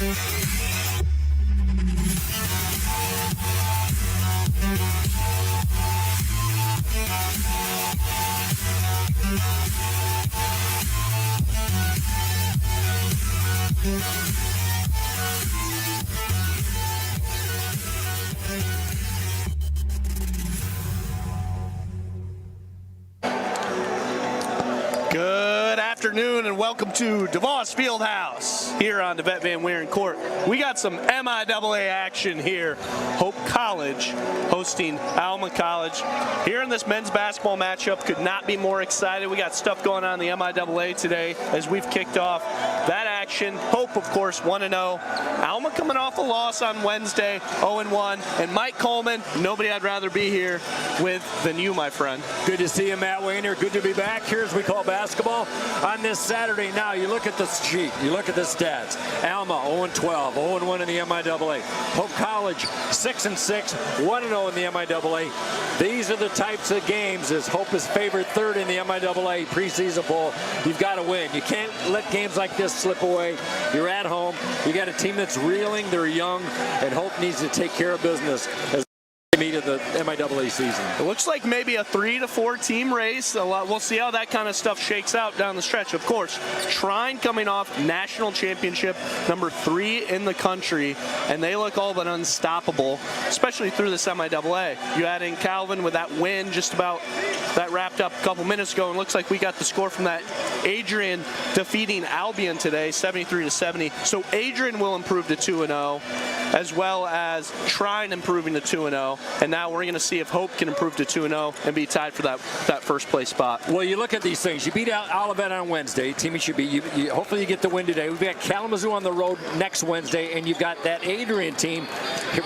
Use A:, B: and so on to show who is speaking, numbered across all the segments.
A: Good afternoon and welcome to DeVos Fieldhouse here on DeVette Van Wieren Court. We got some MIAA action here. Hope College hosting Alma College. Here in this men's basketball matchup, could not be more excited. We got stuff going on in the MIAA today as we've kicked off that action. Hope, of course, 1-0. Alma coming off a loss on Wednesday, 0-1. And Mike Coleman, nobody I'd rather be here with than you, my friend.
B: Good to see you, Matt Wayner. Good to be back here as we call basketball on this Saturday. Now, you look at the sheet, you look at the stats. Alma, 0-12, 0-1 in the MIAA. Hope College, 6-6, 1-0 in the MIAA. These are the types of games as Hope is favored third in the MIAA preseason poll. You've got to win. You can't let games like this slip away. You're at home. You got a team that's reeling. They're young, and Hope needs to take care of business as meet of the MIAA season.
A: It looks like maybe a 3 to 4 team race. We'll see how that kind of stuff shakes out down the stretch. Of course, Trine coming off national championship, number 3 in the country, and they look all but unstoppable, especially through the MIAA. You add in Calvin with that win just about that wrapped up a couple minutes ago, and looks like we got the score from that Adrian defeating Albion today, 73-70. So Adrian will improve to 2-0, as well as Trine improving to 2-0. And now we're going to see if Hope can improve to 2-0 and be tied for that first place spot.
B: Well, you look at these things. You beat out Olivet on Wednesday. Team should be. Hopefully you get the win today. We've got Kalamazoo on the road next Wednesday, and you've got that Adrian team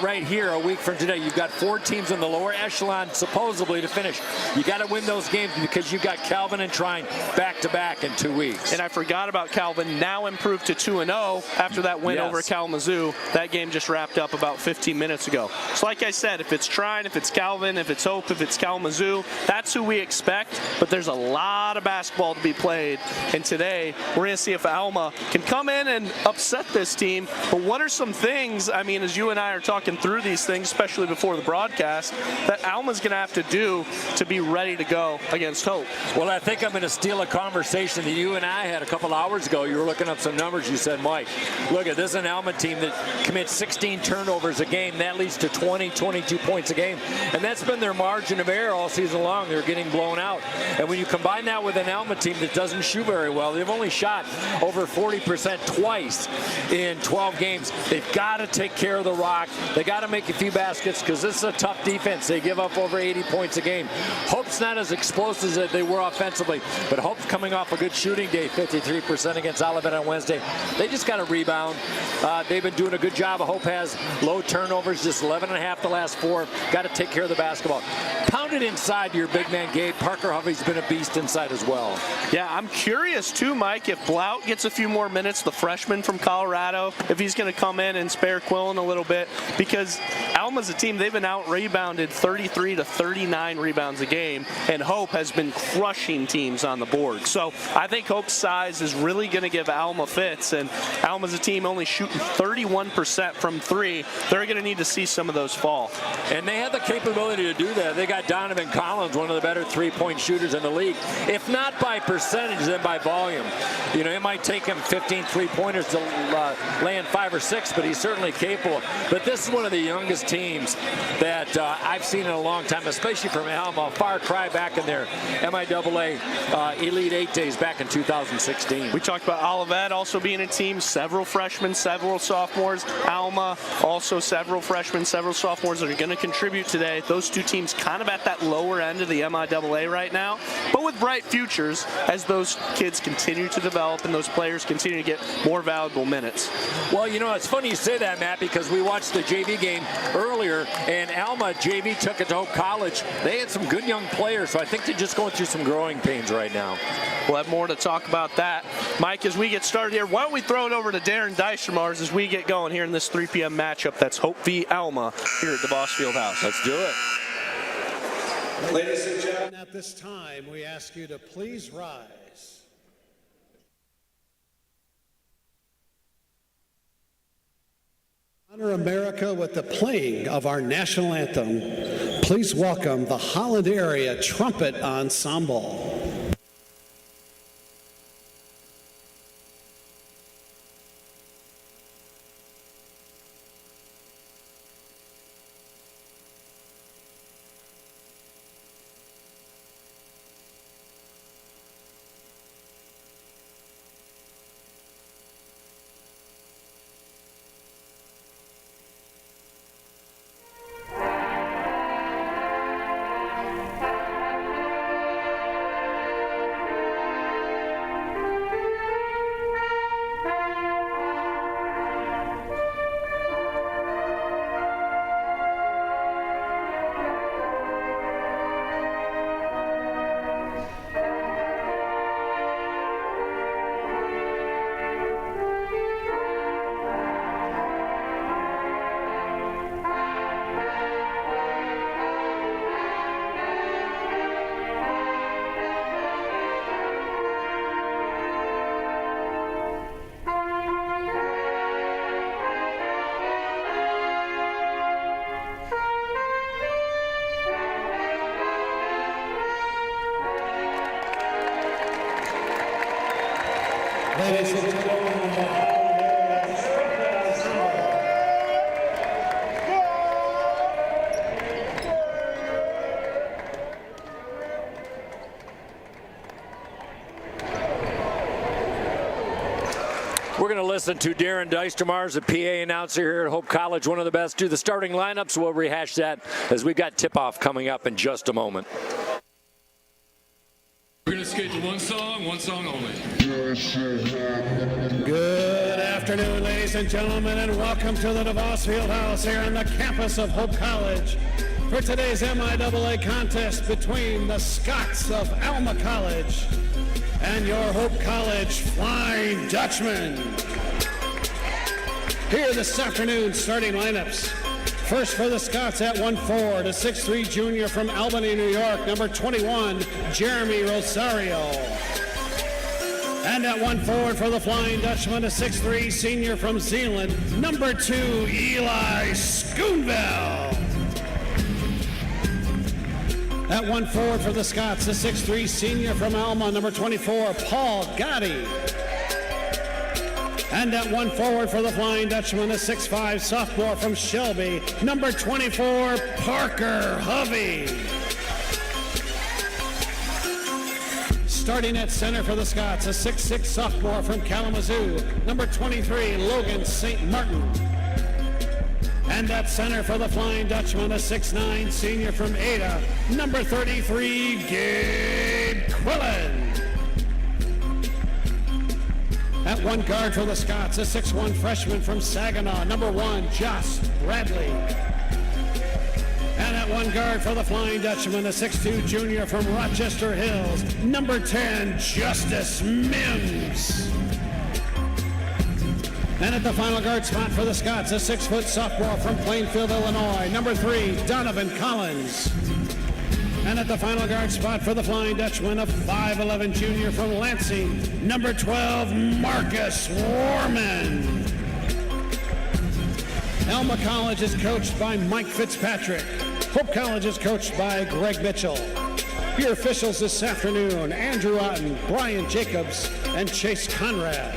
B: right here a week from today. You've got 4 teams in the lower echelon supposedly to finish. You got to win those games because you've got Calvin and Trine back-to-back in 2 weeks.
A: And I forgot about Calvin. Now improved to 2-0 after that win over Kalamazoo. That game just wrapped up about 15 minutes ago. So like I said, if it's Trine, if it's Calvin, if it's Hope, if it's Kalamazoo, that's who we expect. But there's a lot of basketball to be played. And today, we're going to see if Alma can come in and upset this team. But what are some things, I mean, as you and I are talking through these things, especially before the broadcast, that Alma's going to have to do to be ready to go against Hope?
B: Well, I think I'm going to steal a conversation that you and I had a couple hours ago. You were looking up some numbers. You said, Mike, look at this is an Alma team that commits 16 turnovers a game. That leads to 20, 22 points a game. And that's been their margin of error all season long. They're getting blown out. And when you combine that with an Alma team that doesn't shoot very well, they've only shot over 40% twice in 12 games. They've got to take care of the rock. They got to make a few baskets because this is a tough defense. They give up over 80 points a game. Hope's not as explosive as they were offensively, but Hope's coming off a good shooting day, 53% against Olivet on Wednesday. They just got to rebound. They've been doing a good job. Hope has low turnovers, just 11.5 the last 4. Got to take care of the basketball. Pound it inside your big man, Gabe. Parker Hovey's been a beast inside as well.
A: Yeah, I'm curious too, Mike, if Blount gets a few more minutes, the freshman from Colorado, if he's going to come in and spare Quillen a little bit, because Alma's a team, they've been out-rebounded 33 to 39 rebounds a game, and Hope has been crushing teams on the board. So I think Hope's size is really going to give Alma fits, and Alma's a team only shooting 31% from 3. They're going to need to see some of those fall.
B: And they have the capability to do that. They got Donovan Collins, one of the better three-point shooters in the league. If not by percentage, then by volume. You know, it might take him 15 three-pointers to land 5 or 6, but he's certainly capable. But this is one of the youngest teams that I've seen in a long time, especially from Alma. Far cry back in their MIAA Elite 8 days back in 2016.
A: We talked about Olivet also being a team, several freshmen, several sophomores. Alma, also several freshmen, several sophomores that are going to contribute today. Those two teams kind of at that lower end of the MIAA right now, but with bright futures as those kids continue to develop and those players continue to get more valuable minutes.
B: Well, you know, it's funny you say that, Matt, because we watched the JV game earlier, and Alma JV took it to Hope College. They had some good young players, so I think they're just going through some growing pains right now.
A: We'll have more to talk about that. Mike, as we get started here, why don't we throw it over to Darren Dijsselmars as we get going here in this 3 p.m. matchup. That's Hope v. Alma here at DeVos Fieldhouse.
B: Let's do it.
C: Ladies and gentlemen, at this time, we ask you to please rise. Honor America with the playing of our national anthem. Please welcome the Holland Area Trumpet Ensemble. Ladies and gentlemen,
B: we're going to listen to Darren Deistermars, the PA announcer here at Hope College, one of the best. Do the starting lineups. We'll rehash that as we've got tip-off coming up in just a moment.
D: We're going to skate to one song only.
C: good afternoon, ladies and gentlemen, and welcome to the DeVos Fieldhouse here on the campus of Hope College for today's MIAA contest between the Scots of Alma College and your Hope College Flying Dutchman. Here this afternoon, starting lineups. First for the Scots at 1'4", the 6'3" junior from Albany, New York, number 21, Jeremy Rosario. And at 1 forward for the Flying Dutchman, a 6'3" senior from Zeeland, number 2, Eli Schichtel. At 1 forward for the Scots, a 6'3" senior from Alma, number 24, Paul Gotti. And at 1 forward for the Flying Dutchman, a 6'5" sophomore from Shelby, number 24, Parker Hovey. Starting at center for the Scots, a 6'6" sophomore from Kalamazoo, number 23, Logan St. Martin. And at center for the Flying Dutchman, a 6'9" senior from Ada, number 33, Gabe Quillen. At 1 guard for the Scots, a 6'1" freshman from Saginaw, number 1, Josh Bradley. And at 1 guard for the Flying Dutchman, a 6'2" junior from Rochester Hills, number 10, Justice Mims. And at the final guard spot for the Scots, a 6-foot sophomore from Plainfield, Illinois, number 3, Donovan Collins. And at the final guard spot for the Flying Dutchman, a 5'11" junior from Lansing, number 12, Marcus Warman. Alma College is coached by Mike Fitzpatrick. Hope College is coached by Greg Mitchell. Your officials this afternoon, Andrew Otten, Brian Jacobs, and Chase Conrad.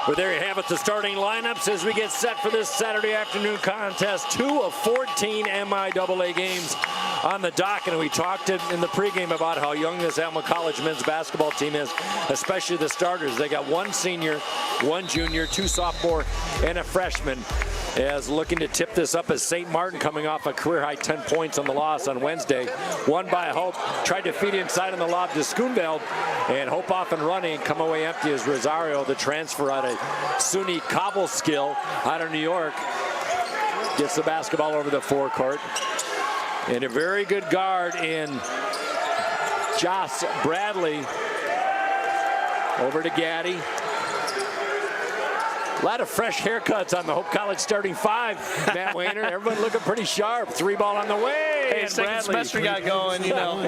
B: Well, there you have it, the starting lineups as we get set for this Saturday afternoon contest. 2 of 14 MIAA games on the docket, and we talked in the pregame about how young this Alma College men's basketball team is, especially the starters. They got 1 senior, 1 junior, 2 sophomore, and a freshman. As looking to tip this up as St. Martin coming off a career-high 10 points on the loss on Wednesday. Won by Hope, tried to feed inside on the lob to Schoonveld, and Hope off and running, come away empty as Rosario, the transfer out of SUNY Cobleskill out of New York, gets the basketball over the forecourt. And a very good guard in Josh Bradley. Over to Gaddy. A lot of fresh haircuts on the Hope College starting five. Matt Wayner, everyone looking pretty sharp. 3-ball on the way.
A: Hey, second semester got going, you know.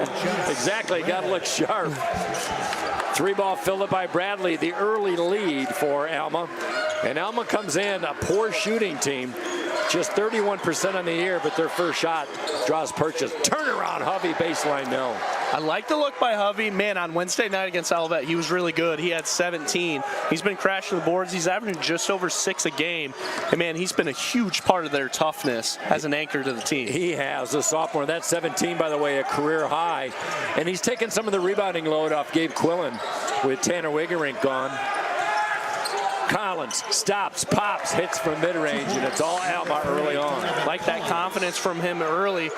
B: Exactly, got to look sharp. 3-ball filled by Bradley, the early lead for Alma. And Alma comes in, a poor shooting team. Just 31% on the year, but their first shot draws purchase. Turnaround, Hovey, baseline, no.
A: I like the look by Hovey. Man, on Wednesday night against Olivet, he was really good. He had 17. He's been crashing the boards. He's averaging just over 6 a game. And, man, he's been a huge part of their toughness as an anchor to the team.
B: He has, a sophomore. That's 17, by the way, a career high. And he's taken some of the rebounding load off Gabe Quillen with Tanner Wigerink gone. Collins stops, pops, hits from mid-range, and it's all Alma early on.
A: Like that confidence from him early.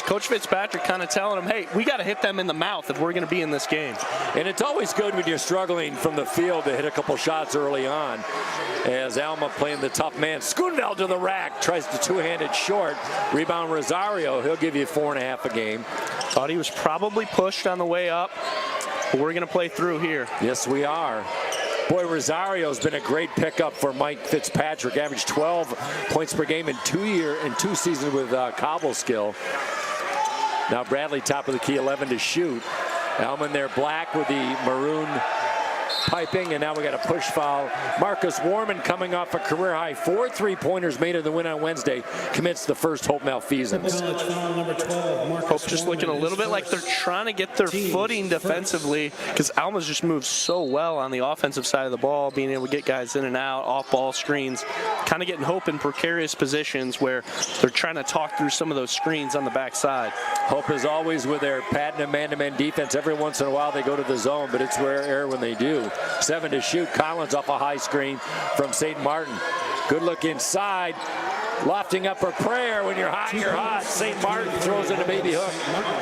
A: Coach Fitzpatrick kind of telling him, hey, we got to hit them in the mouth if we're going to be in this game.
B: And it's always good when you're struggling from the field to hit a couple shots early on. As Alma playing the tough man. Schoonveld to the rack, tries to two-handed short. Rebound Rosario, he'll give you 4.5 a game.
A: Thought he was probably pushed on the way up, but we're going to play through here.
B: Yes, we are. Boy, Rosario's been a great pickup for Mike Fitzpatrick. Averaged 12 points per game in 2 seasons with cobble skill. Now Bradley top of the key, 11 to shoot. Alma in there black with the maroon piping, and now we got a push foul. Marcus Warman coming off a career high 4 3-pointers made of the win on Wednesday, commits the first Hope malfeasance.
A: Hope just looking a little bit like they're trying to get their footing defensively, because Alma's just moved so well on the offensive side of the ball, being able to get guys in and out, off ball screens, kind of getting Hope in precarious positions where they're trying to talk through some of those screens on the backside. Hope
B: is always with their patent and man-to-man defense. Every once in a while they go to the zone, but it's rare when they do. 7 to shoot. Collins off a high screen from St. Martin. Good look inside. Lofting up for prayer. When you're hot, you're hot. St. Martin throws in a baby hook.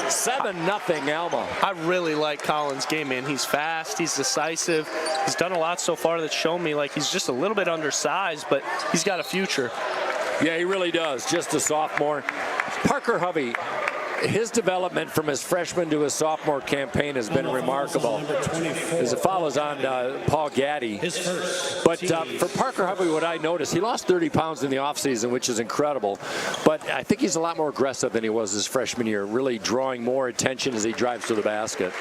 B: 7-0 Alma.
A: I really like Collins' game, man. He's fast. He's decisive. He's done a lot so far that's shown me like he's just a little bit undersized, but he's got a future.
B: Yeah, he really does. Just a sophomore. Parker Hovey. His development from his freshman to his sophomore campaign has been remarkable. As it follows on Paul Gaddy. But for Parker Hovey, what I noticed, he lost 30 pounds in the offseason, which is incredible. But I think he's a lot more aggressive than he was his freshman year, really drawing more attention as he drives to the basket.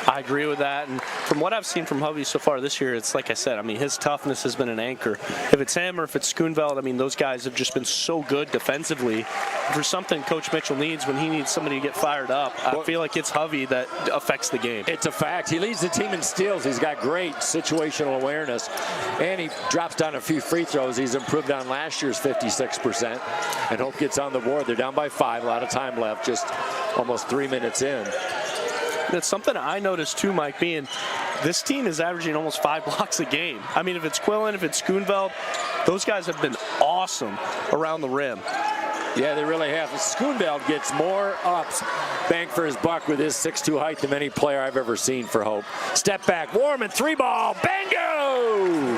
A: I agree with that, and from what I've seen from Hovey so far this year, it's like I said, I mean, his toughness has been an anchor. If it's him or if it's Schoonveld, I mean, those guys have just been so good defensively. For something Coach Mitchell needs when he needs somebody to get fired up, I feel like it's Hovey that affects the game.
B: It's a fact. He leads the team in steals. He's got great situational awareness, and he drops down a few free throws. He's improved on last year's 56%, and Hope gets on the board. They're down by 5, a lot of time left, just almost 3 minutes in.
A: That's something I noticed too, Mike, being this team is averaging almost 5 blocks a game. I mean, if it's Quillen, if it's Schoonveld, those guys have been awesome around the rim.
B: Yeah, they really have. Schoonveld gets more ups, bang for his buck with his 6'2" height than any player I've ever seen for Hope. Step back, Warman, 3-ball, bango!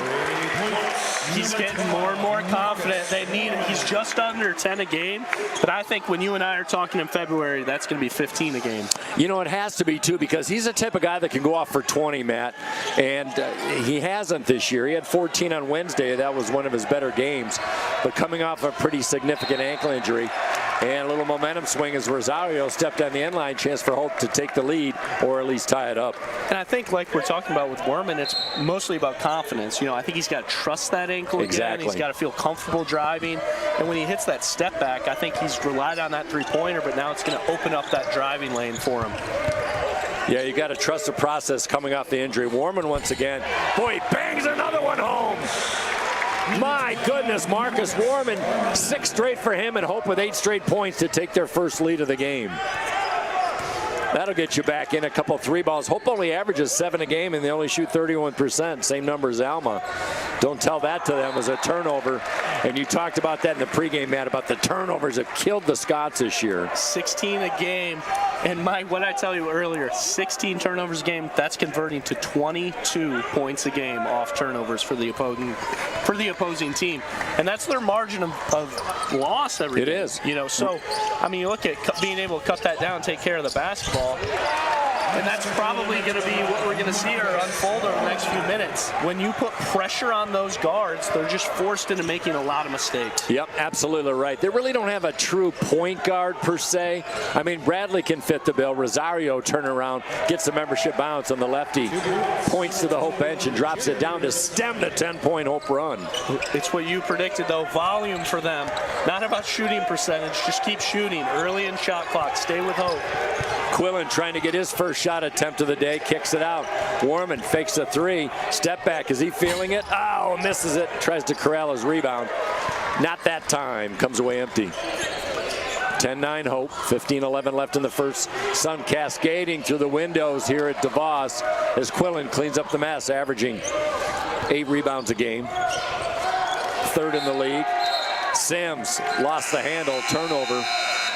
A: He's getting more and more confident. They need him. He's just under 10 a game, but I think when you and I are talking in February, that's going to be 15 a game.
B: You know, it has to be, too, because he's the type of guy that can go off for 20, Matt, and he hasn't this year. He had 14 on Wednesday. That was one of his better games, but coming off a pretty significant ankle injury. And a little momentum swing as Rosario stepped on the end line, chance for Hope to take the lead or at least tie it up.
A: And I think, like we're talking about with Werman, it's mostly about confidence. You know, I think he's got to trust that ankle again. He's got to feel comfortable driving. And when he hits that step back, I think he's relied on that three-pointer, but now it's going to open up that driving lane for him.
B: Yeah, you got to trust the process coming off the injury. Warman once again. Boy, he bangs another one home. My goodness, Marcus Warman, 6 straight for him, and Hope with 8 straight points to take their first lead of the game. That'll get you back in a couple 3-balls. Hope only averages 7 a game, and they only shoot 31%. Same number as Alma. Don't tell that to them as a turnover. And you talked about that in the pregame, Matt, about the turnovers that killed the Scots this year.
A: 16 a game. And Mike, what I tell you earlier, 16 turnovers a game, that's converting to 22 points a game off turnovers for the opposing team. And that's their margin of loss every game.
B: It is.
A: You know, so, I mean, you look at being able to cut that down, take care of the basketball. And that's probably going to be what we're going to see or unfold over the next few minutes. When you put pressure on those guards, they're just forced into making a lot of mistakes.
B: Yep, absolutely right. They really don't have a true point guard per se. I mean, Bradley can fit the bill. Rosario turn around, gets the membership bounce on the lefty, points to the Hope bench and drops it down to stem the 10-point Hope run.
A: It's what you predicted, though. Volume for them. Not about shooting percentage. Just keep shooting early in shot clock. Stay with Hope.
B: Quillen trying to get his first shot attempt of the day, kicks it out. Warman fakes a three, step back, is he feeling it? Oh, misses it, tries to corral his rebound. Not that time, comes away empty. 10-9 Hope, 15-11 left in the first. Sun cascading through the windows here at DeVos as Quillen cleans up the mess, averaging 8 rebounds a game. Third in the league. Sims lost the handle, turnover.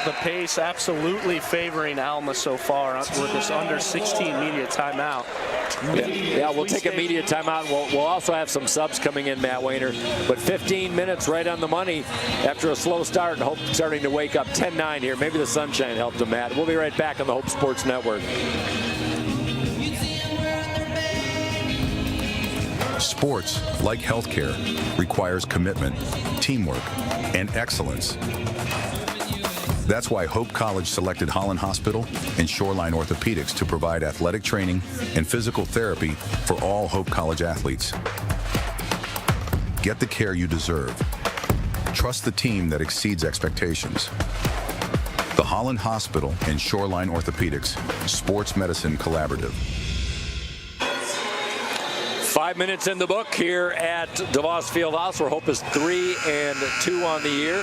A: The pace absolutely favoring Alma so far with this under 16 media timeout.
B: Yeah, we'll take a media timeout. We'll also have some subs coming in, Matt Wayner. But 15 minutes right on the money after a slow start, and Hope starting to wake up. 10-9 here. Maybe the sunshine helped them, Matt. We'll be right back on the Hope Sports Network.
E: Sports, like healthcare, requires commitment, teamwork, and excellence. That's why Hope College selected Holland Hospital and Shoreline Orthopedics to provide athletic training and physical therapy for all Hope College athletes. Get the care you deserve. Trust the team that exceeds expectations. The Holland Hospital and Shoreline Orthopedics Sports Medicine Collaborative.
B: 5 minutes in the book here at DeVos Fieldhouse, where Hope is 3-2 on the year.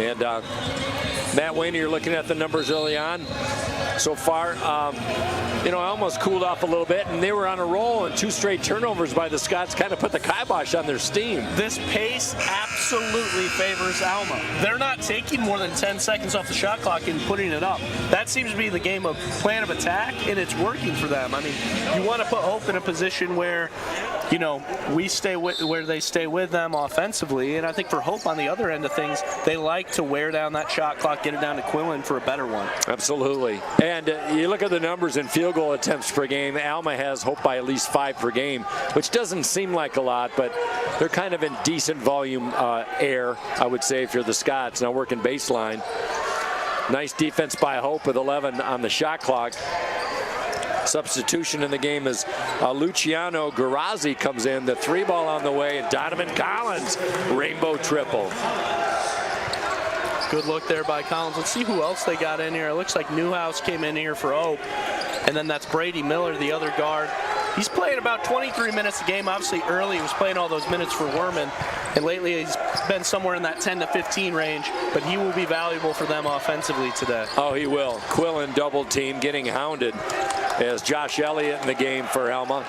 B: And Matt Wayne, you're looking at the numbers early on. So far, I almost cooled off a little bit, and they were on a roll, and 2 straight turnovers by the Scots kind of put the kibosh on their steam.
A: This pace absolutely favors Alma. They're not taking more than 10 seconds off the shot clock and putting it up. That seems to be the game of plan of attack, and it's working for them. I mean, you want to put Hope in a position where, we stay where they stay with them offensively, and I think for Hope on the other end of things, they like to wear down that shot clock, get it down to Quillen for a better one.
B: Absolutely. And you look at the numbers in field goal attempts per game. Alma has Hope by at least 5 per game, which doesn't seem like a lot, but they're kind of in decent volume air, I would say, if you're the Scots. Now working baseline. Nice defense by Hope with 11 on the shot clock. Substitution in the game is Luciano Garazzi comes in. The 3-ball on the way, and Donovan Collins, rainbow triple.
A: Good look there by Collins. Let's see who else they got in here. It looks like Newhouse came in here for Hope. And then that's Brady Miller, the other guard. He's playing about 23 minutes a game. Obviously early he was playing all those minutes for Werman. And lately he's been somewhere in that 10 to 15 range. But he will be valuable for them offensively today.
B: Oh, he will. Quillen double team, getting hounded as Josh Elliott in the game for Alma.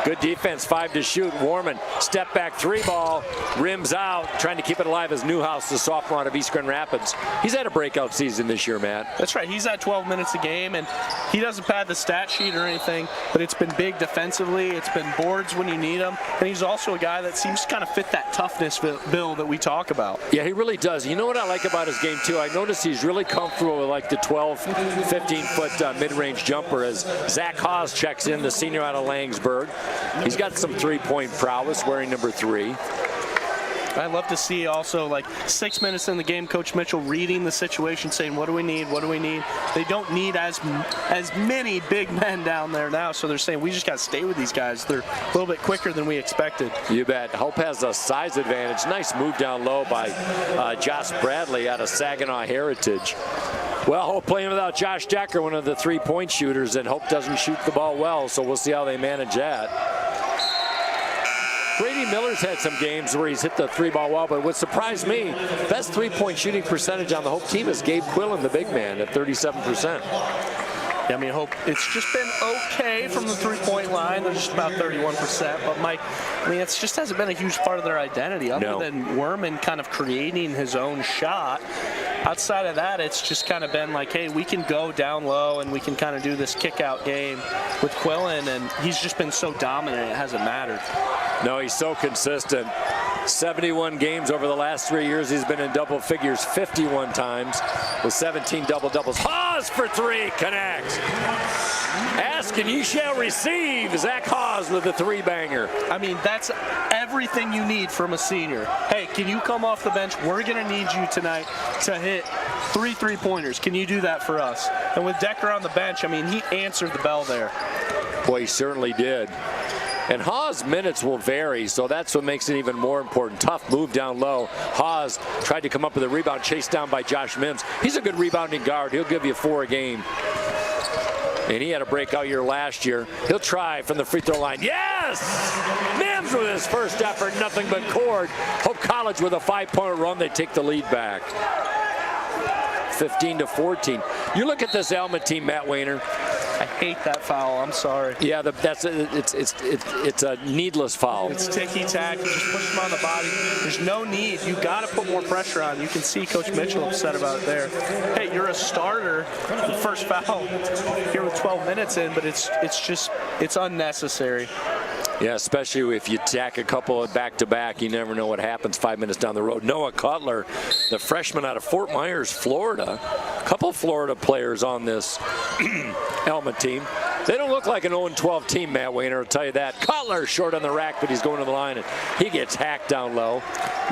B: Good defense, 5 to shoot. Warman, step back 3-ball, rims out, trying to keep it alive as Newhouse, the sophomore out of East Grand Rapids. He's had a breakout season this year, Matt.
A: That's right. He's at 12 minutes a game, and he doesn't pad the stat sheet or anything, but it's been big defensively. It's been boards when you need them, and he's also a guy that seems to kind of fit that toughness bill that we talk about.
B: Yeah, he really does. You know what I like about his game, too? I noticed he's really comfortable with like the 12, 15-foot mid-range jumper as Zach Haas checks in, the senior out of Langsburg. He's got some 3-point prowess, wearing number 3.
A: I love to see also, like, 6 minutes in the game, Coach Mitchell reading the situation, saying, what do we need, what do we need? They don't need as many big men down there now, so they're saying, we just got to stay with these guys. They're a little bit quicker than we expected.
B: You bet. Hope has a size advantage. Nice move down low by Josh Bradley out of Saginaw Heritage. Well, Hope playing without Josh Decker, one of the 3-point shooters, and Hope doesn't shoot the ball well, so we'll see how they manage that. Brady Miller's had some games where he's hit the 3-ball well, but what surprised me, best 3-point shooting percentage on the Hope team is Gabe Quillen, the big man, at 37%.
A: Yeah, I mean, Hope, it's just been okay from the 3-point line. They're just about 31%. But, Mike, I mean, it just hasn't been a huge part of their identity other than Werman kind of creating his own shot. Outside of that, it's just kind of been like, hey, we can go down low and we can kind of do this kick-out game with Quillen, and he's just been so dominant it hasn't mattered.
B: No, he's so consistent. 71 games over the last 3 years. He's been in double figures 51 times with 17 double-doubles. Pause for 3, connects. Ask and you shall receive. Zach Haas with the three-banger.
A: I mean, that's everything you need from a senior. Hey, can you come off the bench? We're going to need you tonight to hit 3 3-pointers. Can you do that for us? And with Decker on the bench, I mean, he answered the bell there.
B: Boy, he certainly did. And Haas' minutes will vary, so that's what makes it even more important. Tough move down low. Haas tried to come up with a rebound, chased down by Josh Mims. He's a good rebounding guard. He'll give you 4 a game. And he had a breakout year last year. He'll try from the free throw line. Yes! Mims with his first effort, nothing but cord. Hope College with a 5-point run. They take the lead back. 15-14. You look at this Alma team, Matt Wayner.
A: I hate that foul. I'm sorry.
B: Yeah, it's a needless foul.
A: It's ticky-tack. You just push him on the body. There's no need. You got to put more pressure on. You can see Coach Mitchell upset about it there. Hey, you're a starter. The first foul here with 12 minutes in, but it's unnecessary.
B: Yeah, especially if you tack a couple of back-to-back, you never know what happens 5 minutes down the road. Noah Cutler, the freshman out of Fort Myers, Florida. A couple of Florida players on this Alma team. They don't look like an 0-12 team, Matt Wayner, I'll tell you that. Cutler short on the rack, but he's going to the line, and he gets hacked down low.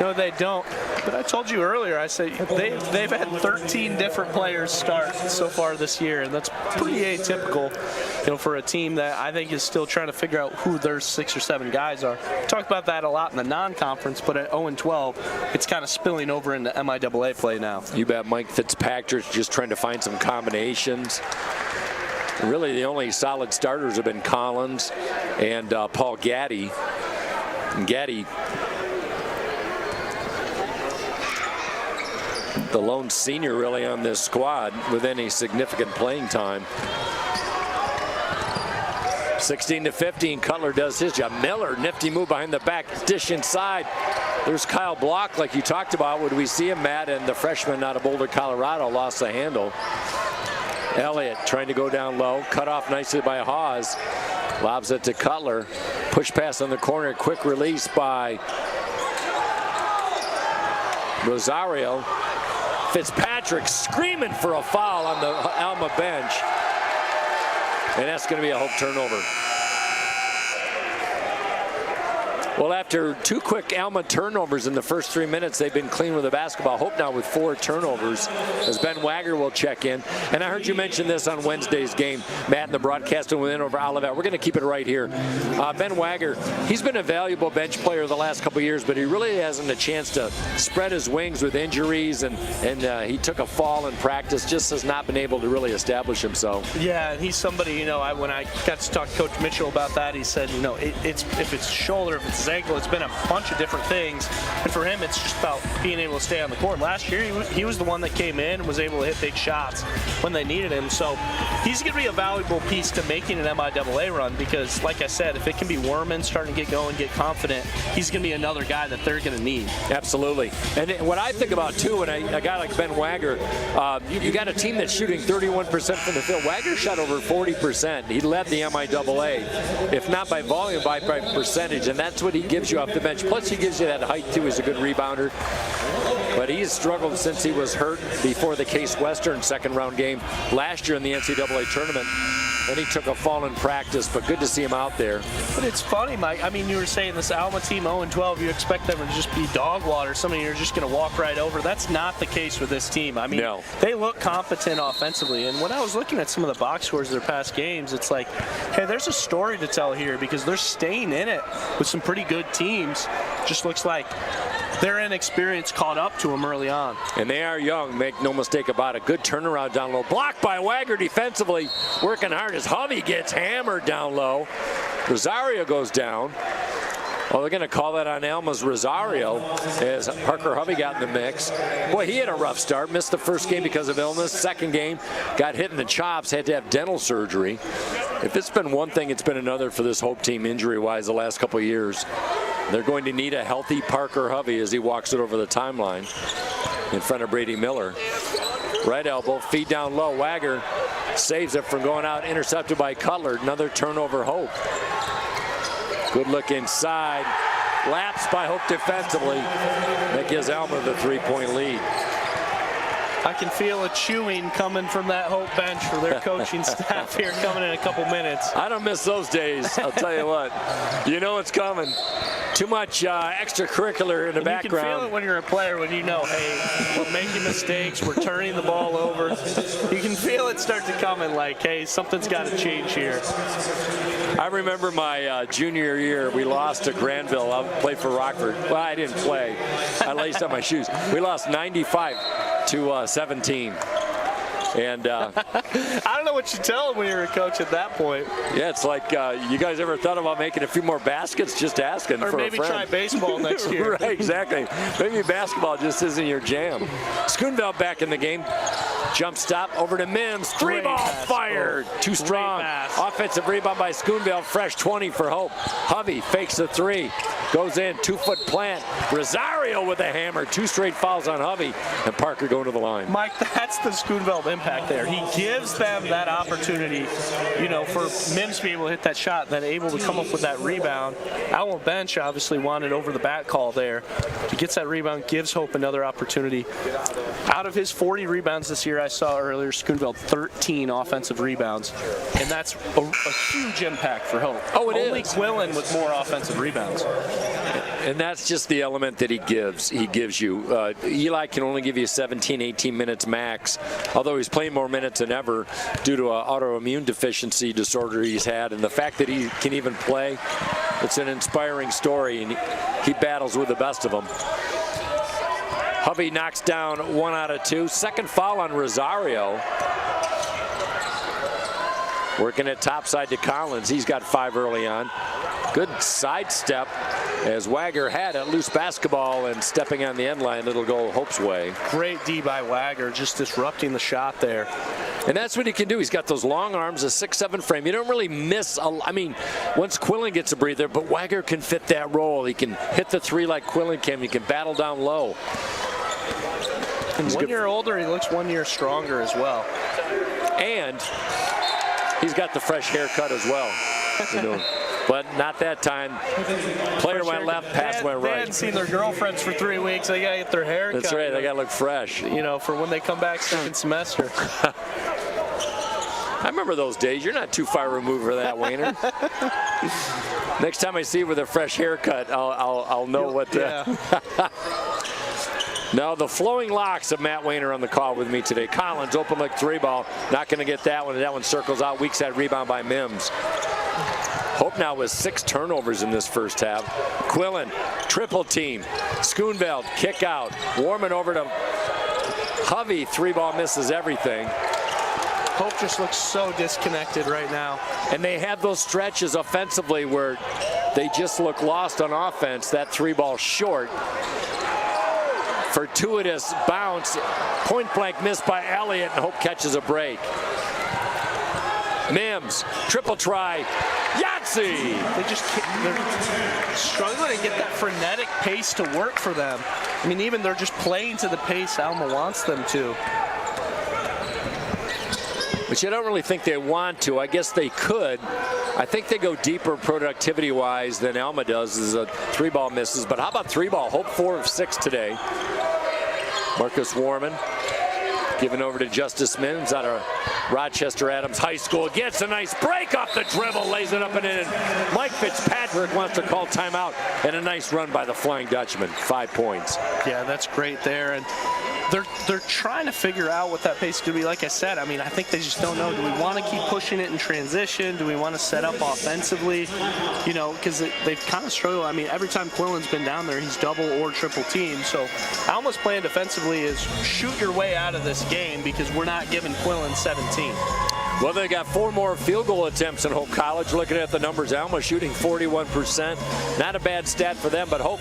A: No, they don't. But I told you earlier, I said they've had 13 different players start so far this year, and that's pretty atypical, for a team that I think is still trying to figure out who their 6 or 7 guys are. We talked about that a lot in the non-conference, but at 0-12, it's kind of spilling over into MIAA play now.
B: You bet. Mike Fitzpatrick's just trying to find some combinations. Really, the only solid starters have been Collins and Paul Gaddy. And Gaddy, the lone senior really on this squad with any significant playing time. 16-15, Cutler does his job. Miller, nifty move behind the back, dish inside. There's Kyle Block, like you talked about. Would we see him, Matt? And the freshman out of Boulder, Colorado, lost the handle. Elliott trying to go down low, cut off nicely by Haas. Lobs it to Cutler. Push pass on the corner, quick release by Rosario. Fitzpatrick screaming for a foul on the Alma bench. And that's going to be a Hope turnover. Well, after 2 quick Alma turnovers in the first 3 minutes, they've been clean with the basketball. Hope now with 4 turnovers, as Ben Wagger will check in. And I heard you mention this on Wednesday's game, Matt, in the broadcasting win over Olivet. We're going to keep it right here. Ben Wagger, he's been a valuable bench player the last couple of years, but he really hasn't a chance to spread his wings with injuries, and he took a fall in practice, just has not been able to really establish himself.
A: Yeah, and he's somebody, when I got to talk to Coach Mitchell about that, he said, if it's shoulder, if it's his ankle, it's been a bunch of different things, and for him it's just about being able to stay on the court. Last year he was the one that came in and was able to hit big shots when they needed him, so he's going to be a valuable piece to making an MIAA run, because like I said, if it can be Werman starting to get going, get confident, he's going to be another guy that they're going to need. Absolutely. And what I think about too, when a guy like Ben Wagger, you got a team that's shooting 31% from the field. Wagger shot over 40%. He led the MIAA, if not by volume, by percentage, and that's what he gives you off the bench. Plus he gives you that height too. He's a good rebounder, but he's struggled since he was hurt before the Case Western second round game last year in the NCAA tournament. Then he took a fall in practice, but good to see him out there. But it's funny, Mike. I mean, you were saying this Alma team 0-12, you expect them to just be dog water. Somebody you're just going to walk right over. That's not the case with this team. I mean, they look competent offensively. And when I was looking at some of the box scores of their past games, it's like, hey, there's a story to tell here, because they're staying in it with some pretty good teams. Just looks like their inexperience caught up to them early on. And they are young, make no mistake about it. Good turnaround down low. Blocked by Wagger defensively. Working hard as Hovey gets hammered down low. Rosario goes down. Well, they're going to call that on Alma's Rosario as Parker Hovey got in the mix. Boy, he had a rough start. Missed the first game because of illness. Second game, got hit in the chops, had to have dental surgery. If it's been one thing, it's been another for this Hope team injury-wise the last couple of years. They're going to need a healthy Parker Hovey as he walks it over the timeline in front of Brady Miller. Right elbow, feed down low. Wagger saves it from going out, intercepted by Cutler. Another turnover, Hope. Good look inside. Laps by Hope defensively. That gives Alma the 3-point lead. I can feel a chewing coming from that Hope bench for their coaching staff here coming in a couple minutes.
B: I don't miss those days, I'll tell you what. You know it's coming. Too much extracurricular in the background.
A: You can feel it when you're a player, when you know, hey, we're making mistakes, we're turning the ball over. You can feel it start to come in like, hey, something's got to change here.
B: I remember my junior year, we lost to Granville. I played for Rockford. Well, I didn't play. I laced up my shoes. We lost 95-17. And
A: I don't know what you tell them when you're a coach at that point.
B: Yeah, it's like, you guys ever thought about making a few more baskets? Just asking
A: or
B: for a
A: maybe
B: friend.
A: try baseball next year.
B: Right, exactly. Maybe basketball just isn't your jam. Schoonville back in the game. Jump stop over to Mims. Three-ball fired. Too strong. Offensive rebound by Schoonville. Fresh 20 for Hope. Hovey fakes the three. Goes in. 2-foot plant. Rosario with a hammer. 2 straight fouls on Hovey. And Parker going to the line.
A: Mike, that's the Schoonville impact there. He gives them that opportunity, you know, for Mims to be able to hit that shot, then able to come up with that rebound. Alma bench obviously wanted over the back call there. He gets that rebound, gives Hope another opportunity. Out of his 40 rebounds this year, I saw earlier, Schoonville 13 offensive rebounds, and that's a huge impact for Hope.
B: Oh, it is.
A: Only Quillen with more offensive rebounds.
B: And that's just the element that he gives you. Eli can only give you 17, 18 minutes max, although he's playing more minutes than ever due to an autoimmune deficiency disorder he's had. And the fact that he can even play, it's an inspiring story, and he battles with the best of them. Hovey knocks down 1 out of 2. Second foul on Rosario. Working it topside to Collins. He's got 5 early on. Good sidestep as Wagger had it. Loose basketball and stepping on the end line. It'll go Hope's way.
A: Great D by Wagger, just disrupting the shot there.
B: And that's what he can do. He's got those long arms, a 6'7" frame. You don't really miss, I mean, once Quillen gets a breather, but Wagger can fit that role. He can hit the 3 like Quillen can. He can battle down low.
A: He's 1 year older, he looks 1 year stronger as well.
B: And he's got the fresh haircut as well. You know. But not that time. Player went left, pass went right.
A: They hadn't seen their girlfriends for 3 weeks. They got to get their hair cut.
B: That's right. They got to look fresh.
A: You know, for when they come back second semester.
B: I remember those days. You're not too far removed for that, Wayner. Next time I see you with a fresh haircut, I'll know what.
A: Yeah.
B: Now the flowing locks of Matt Wayner on the call with me today. Collins open like 3-ball. Not going to get that one. That one circles out. Weak side rebound by Mims. Hope now with 6 turnovers in this first half. Quillen, triple team. Schoonveld, kick out. Warman over to Hovey. 3-ball misses everything.
A: Hope just looks so disconnected right now.
B: And they have those stretches offensively where they just look lost on offense. That 3-ball short. Fortuitous bounce. Point blank missed by Elliott, and Hope catches a break. Mims, triple try. Yahtzee!
A: They're struggling to get that frenetic pace to work for them. I mean, even they're just playing to the pace Alma wants them to.
B: But you don't really think they want to. I guess they could. I think they go deeper productivity-wise than Alma does as a 3-ball misses. But how about 3-ball? Hope 4 of 6 today. Marcus Warman given over to Justice Mims out of Rochester Adams High School. Gets a nice break off the dribble, lays it up and in. Mike Fitzpatrick wants to call timeout, and a nice run by the Flying Dutchman. 5 points.
A: Yeah, that's great there. And they're trying to figure out what that pace is going to be. Like I said, I mean, I think they just don't know. Do we want to keep pushing it in transition? Do we want to set up offensively? You know, because they've kind of struggled. I mean, every time Quillen's been down there, he's double or triple teamed. So Alma's plan defensively is shoot your way out of this game because we're not giving Quillen 17.
B: Well, they got 4 more field goal attempts in Hope College. Looking at the numbers, Alma shooting 41%. Not a bad stat for them, but Hope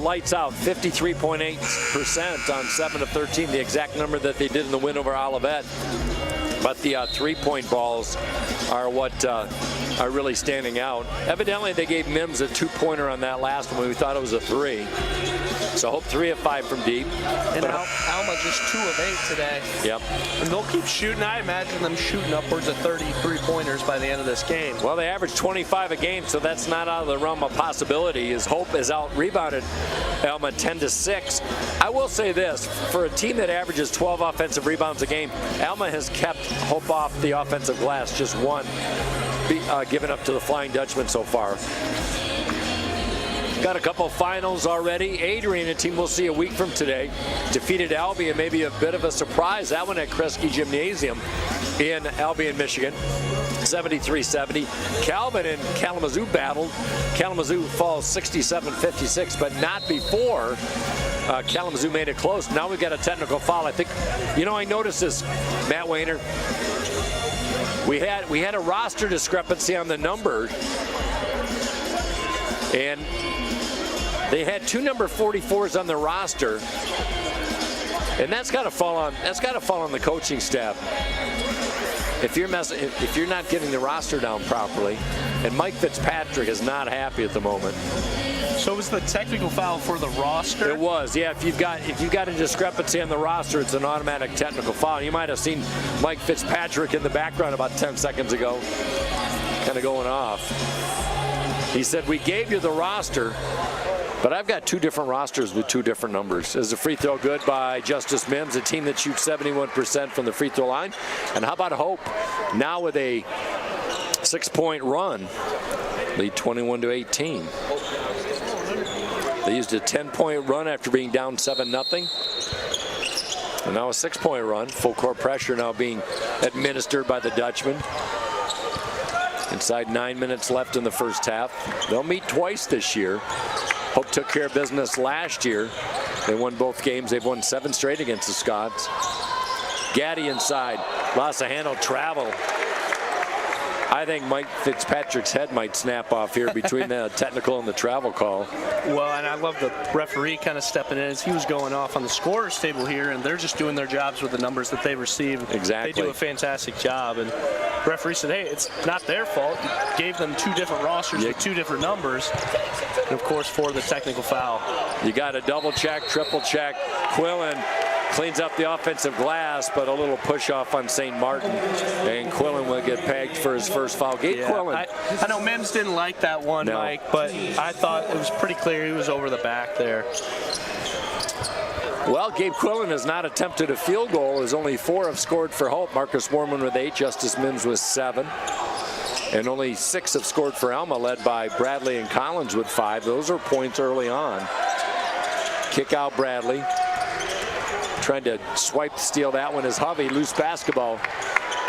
B: lights out 53.8% on 7 of 13, the exact number that they did in the win over Olivet. But the 3-point balls are what are really standing out. Evidently, they gave Mims a 2-pointer on that last one. We thought it was a 3. So Hope 3 of 5 from deep.
A: And Alma just 2 of 8 today.
B: Yep.
A: And they'll keep shooting. I imagine them shooting upwards of 33-pointers by the end of this game.
B: Well, they average 25 a game, so that's not out of the realm of possibility. As Hope has out-rebounded Alma 10-6. I will say this, for a team that averages 12 offensive rebounds a game, Alma has kept Hope off the offensive glass, just 1 given up to the Flying Dutchman so far. Got a couple of finals already. Adrian, a team we'll see a week from today, defeated Albion, maybe a bit of a surprise. That one at Kresge Gymnasium in Albion, Michigan, 73-70. Calvin and Kalamazoo battled. Kalamazoo falls 67-56, but not before Kalamazoo made it close. Now we've got a technical foul. I think, I noticed this, Matt Wayner. We had a roster discrepancy on the number, and they had 2 number 44s on the roster, and that's got to fall on the coaching staff. If you're not getting the roster down properly, and Mike Fitzpatrick is not happy at the moment.
A: So it was the technical foul for the roster?
B: It was, yeah. If you've got a discrepancy on the roster, it's an automatic technical foul. You might have seen Mike Fitzpatrick in the background about 10 seconds ago, kind of going off. He said, "We gave you the roster, but I've got 2 different rosters with 2 different numbers." Is the free throw good by Justice Mims, a team that shoots 71% from the free throw line? And how about Hope? Now with a 6-point run, lead 21-18. They used a 10-point run after being down 7-0. And now a 6-point run. Full court pressure now being administered by the Dutchman. Inside 9 minutes left in the first half. They'll meet twice this year. Hope took care of business last year. They won both games. They've won 7 straight against the Scots. Gaddy inside. Lost a handle, travel. I think Mike Fitzpatrick's head might snap off here between the technical and the travel call.
A: Well, and I love the referee kind of stepping in as he was going off on the scorer's table here, and they're just doing their jobs with the numbers that they receive.
B: Exactly.
A: They do a fantastic job, and the referee said, hey, it's not their fault. You gave them 2 different rosters with 2 different numbers, and of course for the technical foul.
B: You got a double check, triple check. Quillen cleans up the offensive glass, but a little push off on St. Martin, and Quillen will get pegged for his first foul. Quillen.
A: I know Mims didn't like that one,
B: no.
A: Mike, but I thought it was pretty clear he was over the back there.
B: Well, Gabe Quillen has not attempted a field goal, as only 4 have scored for Hope. Marcus Warman with 8, Justice Mims with 7. And only 6 have scored for Alma, led by Bradley and Collins with 5. Those are points early on. Kick out Bradley. Trying to steal that one is Hovey. Loose basketball.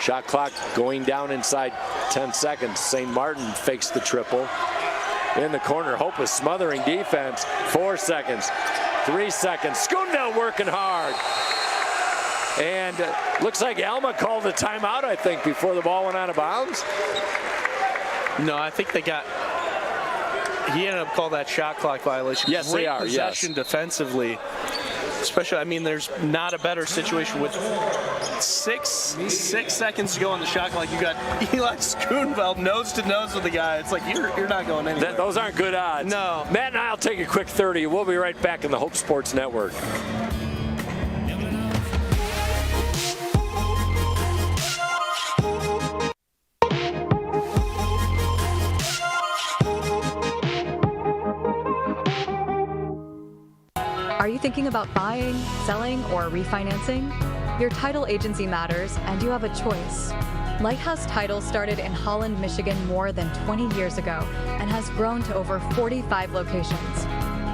B: Shot clock going down inside 10 seconds. St. Martin fakes the triple. In the corner, Hope is smothering defense. 4 seconds. 3 seconds. Skundell working hard. And looks like Alma called a timeout, I think, before the ball went out of bounds.
A: No, I think they got... He ended up calling that shot clock violation.
B: Yes, they are,
A: possession defensively. Especially, I mean, there's not a better situation with 6 seconds to go on the shot clock. You got Eli Schichtel nose to nose with the guy. It's like you're not going anywhere.
B: Those aren't good odds.
A: No.
B: Matt and I'll take a quick 30. We'll be right back in the Hope Sports Network.
F: Are you thinking about buying, selling, or refinancing? Your title agency matters, and you have a choice. Lighthouse Title started in Holland, Michigan more than 20 years ago and has grown to over 45 locations.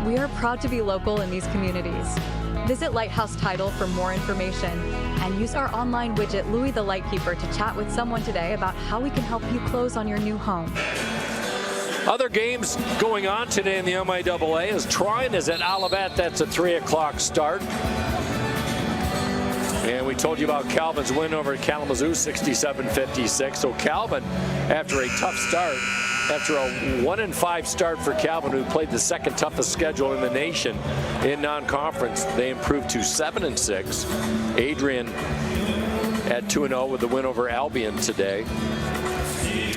F: We are proud to be local in these communities. Visit Lighthouse Title for more information and use our online widget, Louie the Lightkeeper, to chat with someone today about how we can help you close on your new home.
B: Other games going on today in the MIAA as Tryon is at Olivet. That's a 3 o'clock start. And we told you about Calvin's win over Kalamazoo, 67-56. So Calvin, after a tough start, after a 1-5 start for Calvin, who played the second toughest schedule in the nation in non-conference, they improved to 7-6. Adrian at 2-0 with the win over Albion today.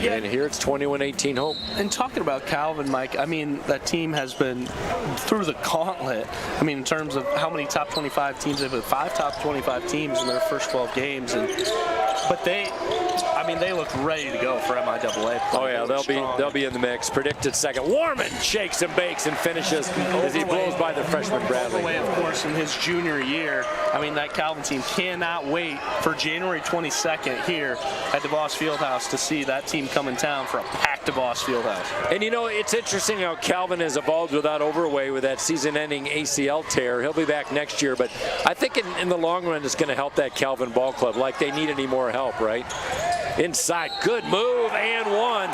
A: Yeah.
B: And here it's 21-18 Hope.
A: And talking about Calvin, Mike, I mean, that team has been through the gauntlet. I mean, in terms of how many top 25 teams, they've had 5 top 25 teams in their first 12 games. But they look ready to go for MIAA.
B: Oh yeah, they'll be in the mix. Predicted second. Warman shakes and bakes and finishes as he blows by the freshman Bradley.
A: Overway, of course, in his junior year. I mean, that Calvin team cannot wait for January 22nd here at DeVos Fieldhouse to see that team come in town for a packed DeVos Fieldhouse.
B: And you know, it's interesting how Calvin has evolved without Overway with that season-ending ACL tear. He'll be back next year, but I think in the long run it's going to help that Calvin ball club like they need any more help, right? Inside, good move, and one.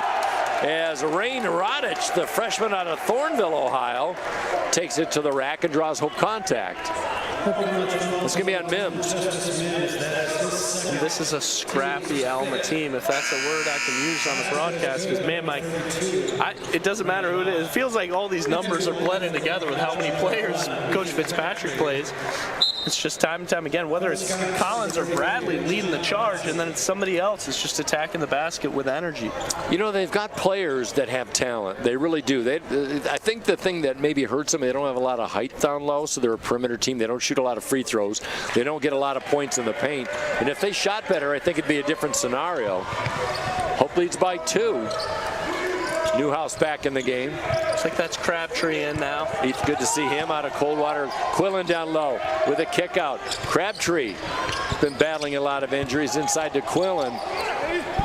B: As Rain Rodich, the freshman out of Thornville, Ohio, takes it to the rack and draws Hope contact. It's going to be on Mims.
A: This is a scrappy Alma team, if that's a word I can use on the broadcast, because, man, Mike, it doesn't matter who it is. It feels like all these numbers are blended together with how many players Coach Fitzpatrick plays. It's just time and time again, whether it's Collins or Bradley leading the charge, and then it's somebody else that's just attacking the basket with energy.
B: You know, they've got players that have talent. They really do. I think the thing that maybe hurts them, they don't have a lot of height down low, so they're a perimeter team. They don't shoot a lot of free throws. They don't get a lot of points in the paint. And if they shot better, I think it'd be a different scenario. Hope leads by 2. Newhouse back in the game.
A: Looks like that's Crabtree in now.
B: It's good to see him out of Coldwater. Quillen down low with a kick out. Crabtree been battling a lot of injuries. Inside to Quillen.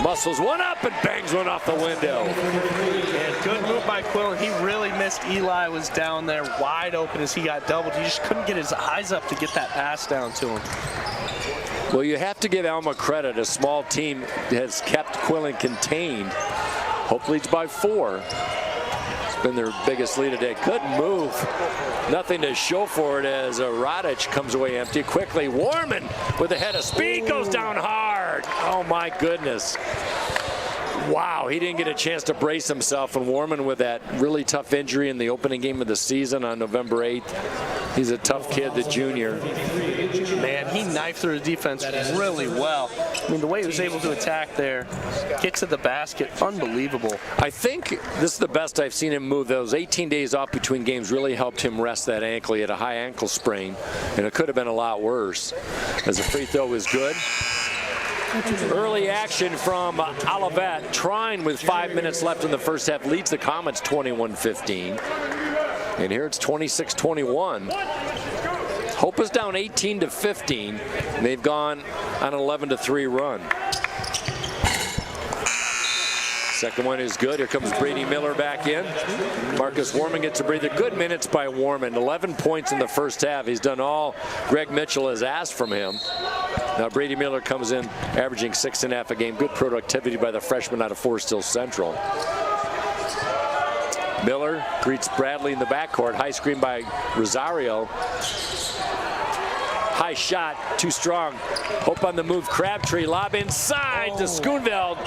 B: Muscles one up and bangs one off the window.
A: And good move by Quillen. He really missed. Eli was down there wide open as he got doubled. He just couldn't get his eyes up to get that pass down to him.
B: Well, you have to give Alma credit. A small team has kept Quillen contained. Hope leads by 4. It's been their biggest lead today. Good move. Nothing to show for it as Rodich comes away empty. Quickly, Warman with a head of speed goes down hard. Oh my goodness. Wow, he didn't get a chance to brace himself, and Warman with that really tough injury in the opening game of the season on November 8th. He's a tough kid, the junior.
A: Man, he knifed through the defense really well. I mean, the way he was able to attack there, get to the basket, unbelievable.
B: I think this is the best I've seen him move. Those 18 days off between games really helped him rest that ankle. He had a high ankle sprain, and it could have been a lot worse. As the free throw was good. Early action from Olivet. Trine with 5 minutes left in the first half leads the Comets 21-15. And here it's 26-21. Hope is down 18-15. And they've gone on an 11-3 run. Second one is good. Here comes Brady Miller back in. Marcus Warman gets a breather. Good minutes by Warman. 11 points in the first half. He's done all Greg Mitchell has asked from him. Now Brady Miller comes in averaging 6.5 a game. Good productivity by the freshman out of Forest Hill Central. Miller greets Bradley in the backcourt. High screen by Rosario. High shot, too strong. Hope on the move. Crabtree lob inside to Schoonveld.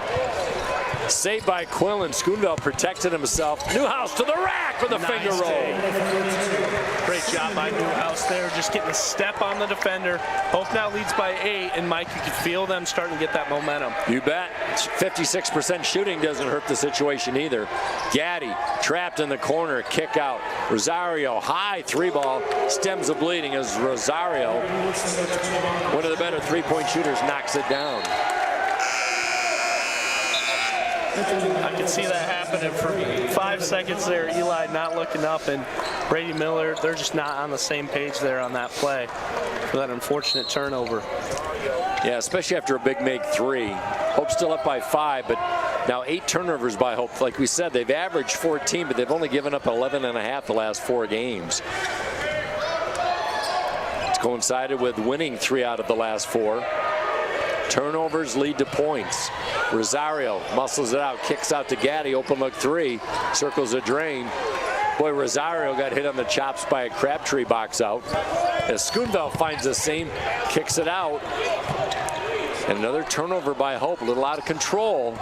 B: Saved by Quillen. Schoonveld protected himself. Newhouse to the rack with a finger roll.
A: Great job by Newhouse there, just getting a step on the defender. Hope now leads by 8, and Mike, you can feel them starting to get that momentum.
B: You bet. 56% shooting doesn't hurt the situation either. Gaddy trapped in the corner, kick out. Rosario, high 3-ball, stems the bleeding as Rosario, one of the better 3-point shooters, knocks it down.
A: I can see that happening for 5 seconds there. Eli not looking up, and Brady Miller, they're just not on the same page there on that play for that unfortunate turnover.
B: Yeah, especially after a big make 3. Hope still up by 5, but now 8 turnovers by Hope. Like we said, they've averaged 14, but they've only given up 11.5 the last 4 games. It's coincided with winning 3 out of the last 4. Turnovers lead to points. Rosario muscles it out, kicks out to Gaddy, open look 3, circles a drain. Boy, Rosario got hit on the chops by a Crabtree box out. As Schoonveld finds the seam, kicks it out. And another turnover by Hope, a little out of control.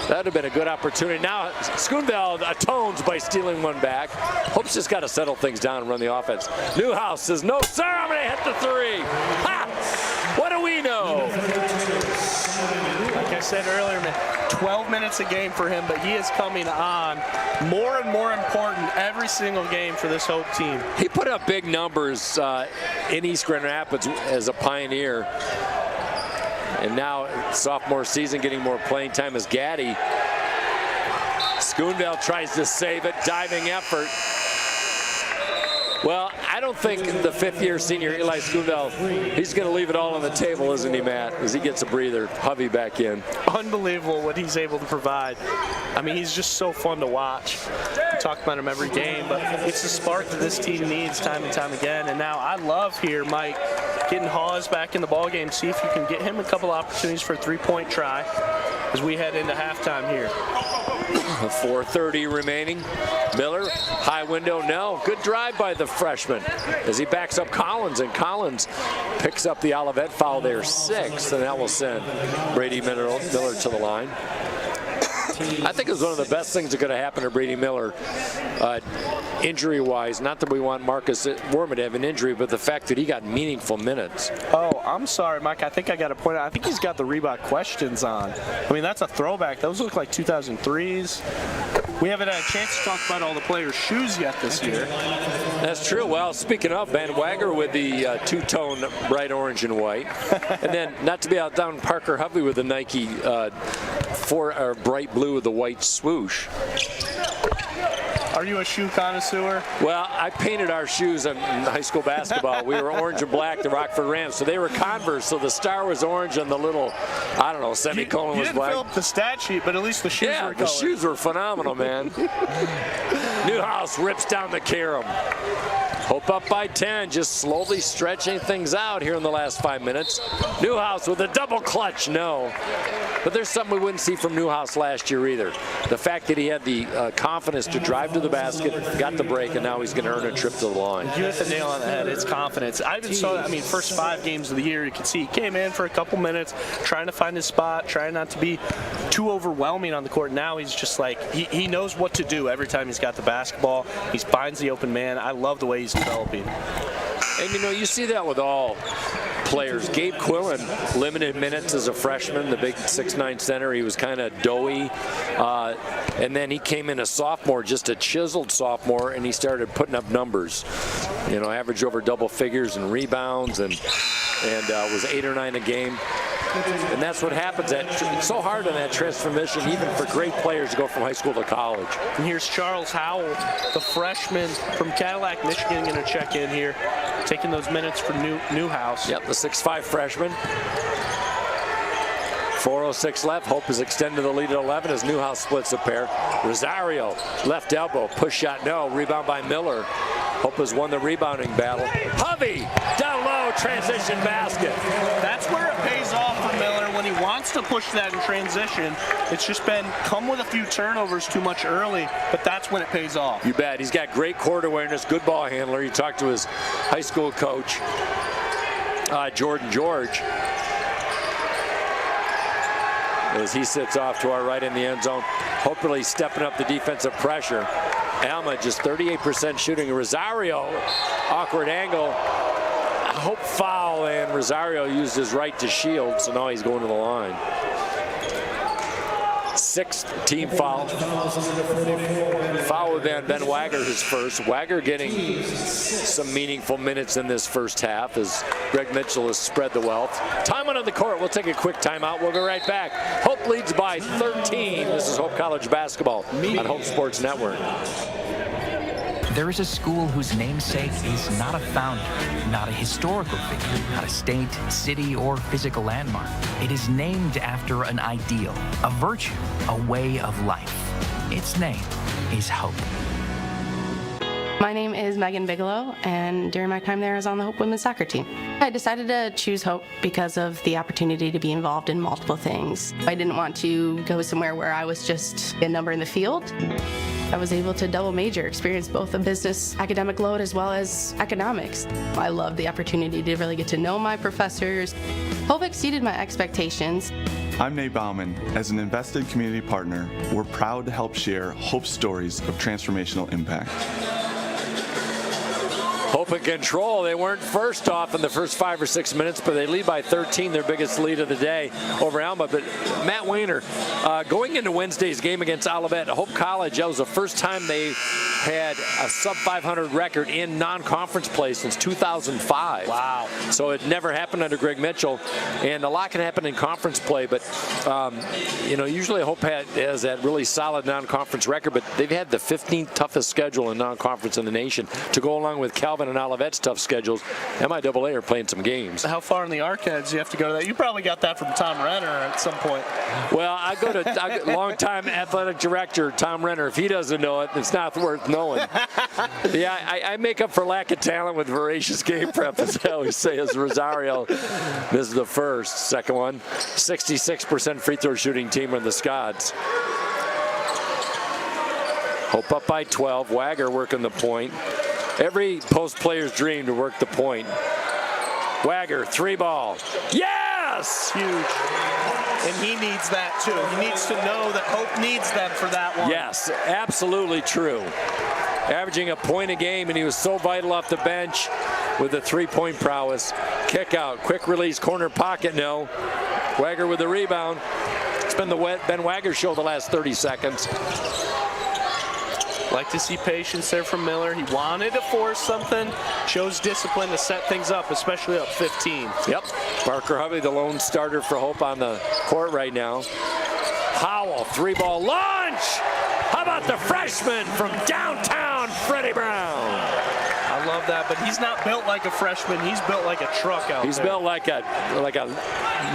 B: That would have been a good opportunity. Now Schoonveld atones by stealing one back. Hope's just got to settle things down and run the offense. Newhouse says, no sir, I'm going to hit the 3. Ha! What do we know?
A: Like I said earlier, man, 12 minutes a game for him, but he is coming on more and more important every single game for this Hope team.
B: He put up big numbers in East Grand Rapids as a Pioneer. And now, sophomore season, getting more playing time as Gaddy. Schoonville tries to save it, diving effort. Well, I don't think the fifth-year senior Eli Schichtel, he's going to leave it all on the table, isn't he, Matt, as he gets a breather. Hovey back in.
A: Unbelievable what he's able to provide. I mean, he's just so fun to watch. We talk about him every game, but it's the spark that this team needs time and time again. And now I love here, Mike, getting Hawes back in the ballgame. See if you can get him a couple opportunities for a three-point try as we head into halftime here.
B: 4:30 remaining. Miller, high window, no. Good drive by the freshman as he backs up Collins, and Collins picks up the Olivet foul there, 6th, and that will send Brady Miller to the line. I think it was one of the best things that could have happened to Brady Miller, injury-wise. Not that we want Marcus Worman to have an injury, but the fact that he got meaningful minutes.
A: Oh, I'm sorry, Mike. I think I got to point out, I think he's got the Reebok questions on. I mean, that's a throwback. Those look like 2003s. We haven't had a chance to talk about all the players' shoes yet this year.
B: That's true. Well, speaking of, Van Wagner with the two-tone bright orange and white. And then, not to be outdone, Parker Hovey with the Nike bright blue with the white swoosh.
A: Are you a shoe connoisseur?
B: Well, I painted our shoes in high school basketball. We were orange and black, the Rockford Rams. So they were Converse, so the star was orange and the little, I don't know, semicolon was black.
A: You didn't fill up the stat sheet, but at least the shoes were colored.
B: Yeah, the shoes were phenomenal, man. Newhouse rips down the carom. Hope up by 10, just slowly stretching things out here in the last 5 minutes. Newhouse with a double clutch, no. But there's something we wouldn't see from Newhouse last year either. The fact that he had the confidence to drive to the basket, got the break, and now he's going to earn a trip to the line.
A: You hit the nail on the head. It's confidence. I even saw that. I mean, first 5 games of the year, you could see he came in for a couple minutes, trying to find his spot, trying not to be too overwhelming on the court. Now he's just like, he knows what to do every time he's got the basketball. He finds the open man. I love the way he's developing.
B: And, you know, you see that with all players. Gabe Quillen, limited minutes as a freshman, the big 6'9" center. He was kind of doughy. And then he came in a sophomore, just a chiseled sophomore, and he started putting up numbers. You know, averaged over double figures and rebounds, and was 8 or 9 a game. And that's what happens. It's so hard on that transformation, even for great players to go from high school to college.
A: And here's Charles Howell, the freshman from Cadillac, Michigan, going to check in here, taking those minutes for Newhouse.
B: Yep, the 6'5" freshman. 4:06 left. Hope has extended the lead at 11 as Newhouse splits a pair. Rosario, left elbow, push shot, no. Rebound by Miller. Hope has won the rebounding battle. Hovey, down low, transition basket.
A: That's where it pays off for Miller when he wants to push that in transition. It's just been come with a few turnovers too much early, but that's when it pays off.
B: You bet. He's got great court awareness, good ball handler. You talked to his high school coach, Jordan George, as he sits off to our right in the end zone, hopefully stepping up the defensive pressure. Alma just 38% shooting. Rosario, awkward angle. Hope foul, and Rosario used his right to shield, so now he's going to the line. 6th team foul. Foul with Ben Wagner, his first. Wagner getting some meaningful minutes in this first half as Greg Mitchell has spread the wealth. Time on the court. We'll take a quick timeout. We'll be right back. Hope leads by 13. This is Hope College basketball on Hope Sports Network.
G: There is a school whose namesake is not a founder, not a historical figure, not a state, city, or physical landmark. It is named after an ideal, a virtue, a way of life. Its name is Hope.
H: My name is Megan Bigelow, and during my time there, I was on the Hope women's soccer team. I decided to choose Hope because of the opportunity to be involved in multiple things. I didn't want to go somewhere where I was just a number in the field. I was able to double major, experience both a business academic load as well as economics. I loved the opportunity to really get to know my professors. Hope exceeded my expectations.
I: I'm Nate Bauman. As an invested community partner, we're proud to help share Hope's stories of transformational impact.
B: Hope Hope in control. They weren't first off in the first 5 or 6 minutes, but they lead by 13, their biggest lead of the day over Alma. But Matt Weiner, going into Wednesday's game against Olivet, Hope College, that was the first time they had a sub-500 record in non-conference play since 2005.
A: Wow.
B: So it never happened under Greg Mitchell, and a lot can happen in conference play, but usually Hope has that really solid non-conference record, but they've had the 15th toughest schedule in non-conference in the nation to go along with Calvin and Olivet's tough schedules. MIAA are playing some games.
A: How far in the archives do you have to go to that? You probably got that from Tom Renner at some point.
B: Well, I go to longtime athletic director Tom Renner. If he doesn't know it, it's not worth knowing. Yeah, I make up for lack of talent with voracious game prep, as I always say, as Rosario. This is the first. Second one, 66% free throw shooting team in the Scots. Hope up by 12. Wagger working the point. Every post player's dream to work the point. Wagger, 3-ball. Yes!
A: Huge. And he needs that too. He needs to know that Hope needs them for that one.
B: Yes, absolutely true. Averaging a point a game, and he was so vital off the bench with the three-point prowess. Kick out, quick release, corner pocket, no. Wagger with the rebound. It's been the Ben Wagger show the last 30 seconds.
A: Like to see patience there from Miller. He wanted to force something, shows discipline to set things up, especially up 15.
B: Yep. Parker Hovey, the lone starter for Hope on the court right now. Howell, 3-ball launch! How about the freshman from downtown, Freddie Brown?
A: I love that, but he's not built like a freshman. He's built like a truck out there.
B: He's built like a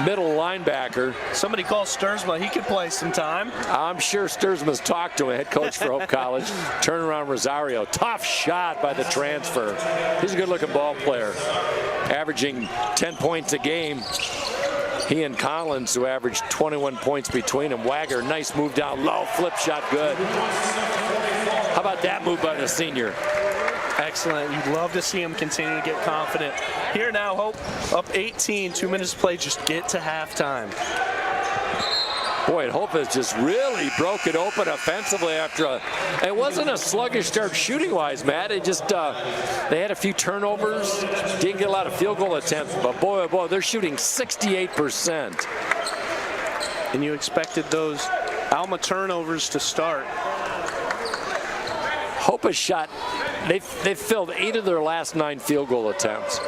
B: middle linebacker.
A: Somebody call Sturzma. He could play some time.
B: I'm sure Sturzma's talked to him, head coach for Hope College. Turnaround Rosario. Tough shot by the transfer. He's a good-looking ball player. Averaging 10 points a game. He and Collins, who averaged 21 points between them. Wagger, nice move down low, flip shot, good. How about that move by the senior?
A: Excellent. You'd love to see him continue to get confident. Here now, Hope up 18, 2 minutes to play. Just get to halftime.
B: Boy, Hope has just really broke it open offensively after it wasn't a sluggish start shooting-wise, Matt. It just, they had a few turnovers, didn't get a lot of field goal attempts, but boy, oh boy, they're shooting 68%.
A: And you expected those Alma turnovers to start.
B: Hope has shot, they've filled 8 of their last 9 field goal attempts.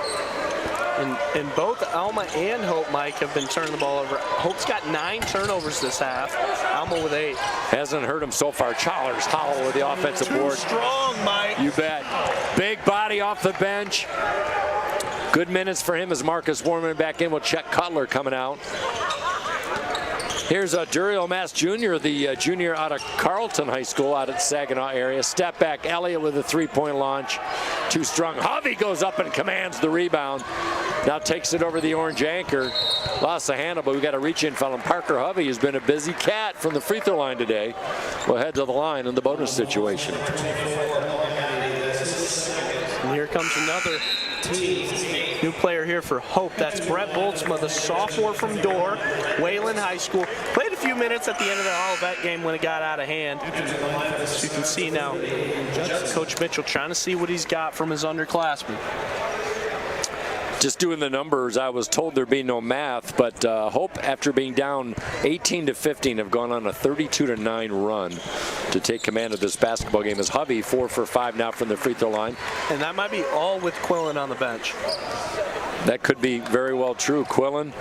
A: And both Alma and Hope, Mike, have been turning the ball over. Hope's got 9 turnovers this half. Alma with 8.
B: Hasn't hurt him so far. Chalmers, Howell with the offensive board.
A: Too strong, Mike.
B: You bet. Big body off the bench. Good minutes for him as Marcus Warman back in with Chet Cutler coming out. Here's Duriel Mass Jr., the junior out of Carleton High School out at Saginaw area. Step back, Elliott with a 3-point launch. Too strong. Hovey goes up and commands the rebound. Now takes it over the orange anchor. Lost the handle, but we got a reach-in foul. And Parker Hovey has been a busy cat from the free throw line today. We'll head to the line in the bonus situation.
A: And here comes another new player here for Hope. That's Brett Boltzma, the sophomore from Dorr, Wayland High School. Played a few minutes at the end of the Olivet game when it got out of hand. As you can see now, Coach Mitchell trying to see what he's got from his underclassmen.
B: Just doing the numbers, I was told there'd be no math, but Hope, after being down 18-15, have gone on a 32-9 run to take command of this basketball game. As Hovey 4 for 5 now from the free throw line.
A: And that might be all with Quillen on the bench.
B: That could be very well true. Quillen,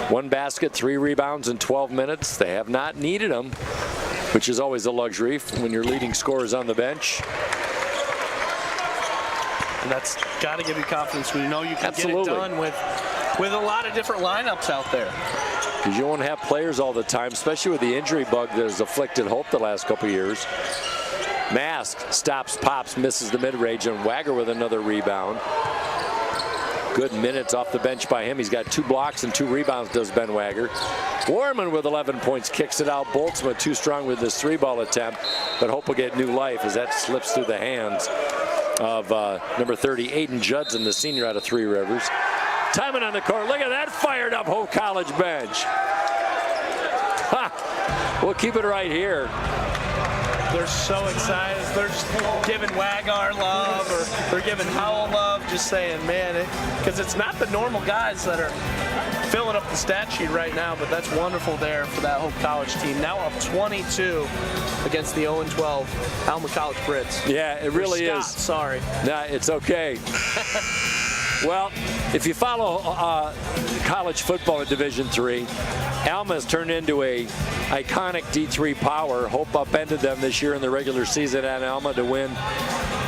B: 1 basket, 3 rebounds in 12 minutes. They have not needed him, which is always a luxury when your leading scorer is on the bench.
A: And that's got to give you confidence when you know you can
B: Absolutely.
A: get it done with a lot of different lineups out there.
B: Because you won't have players all the time, especially with the injury bug that has afflicted Hope the last couple years. Mask stops, pops, misses the mid-range, and Wagger with another rebound. Good minutes off the bench by him. He's got 2 blocks and 2 rebounds, does Ben Wagger. Warman with 11 points, kicks it out. Boltzma too strong with this 3-ball attempt, but Hope will get new life as that slips through the hands of number 30, Aiden Judson, the senior out of Three Rivers. Timing on the court. Look at that fired up Hope College bench. Ha! We'll keep it right here.
A: They're so excited. they're just giving Wagar love, or they're giving Howell love, just saying, man, because it's not the normal guys that are filling up the stat sheet right now, but that's wonderful there for that Hope College team. Now up 22 against the 0-12 Alma College Brits.
B: Yeah, it really is.
A: Sorry.
B: Nah, it's okay. Well, if you follow college football in Division III, Alma has turned into a iconic D3 power. Hope upended them this year in the regular season at Alma to win.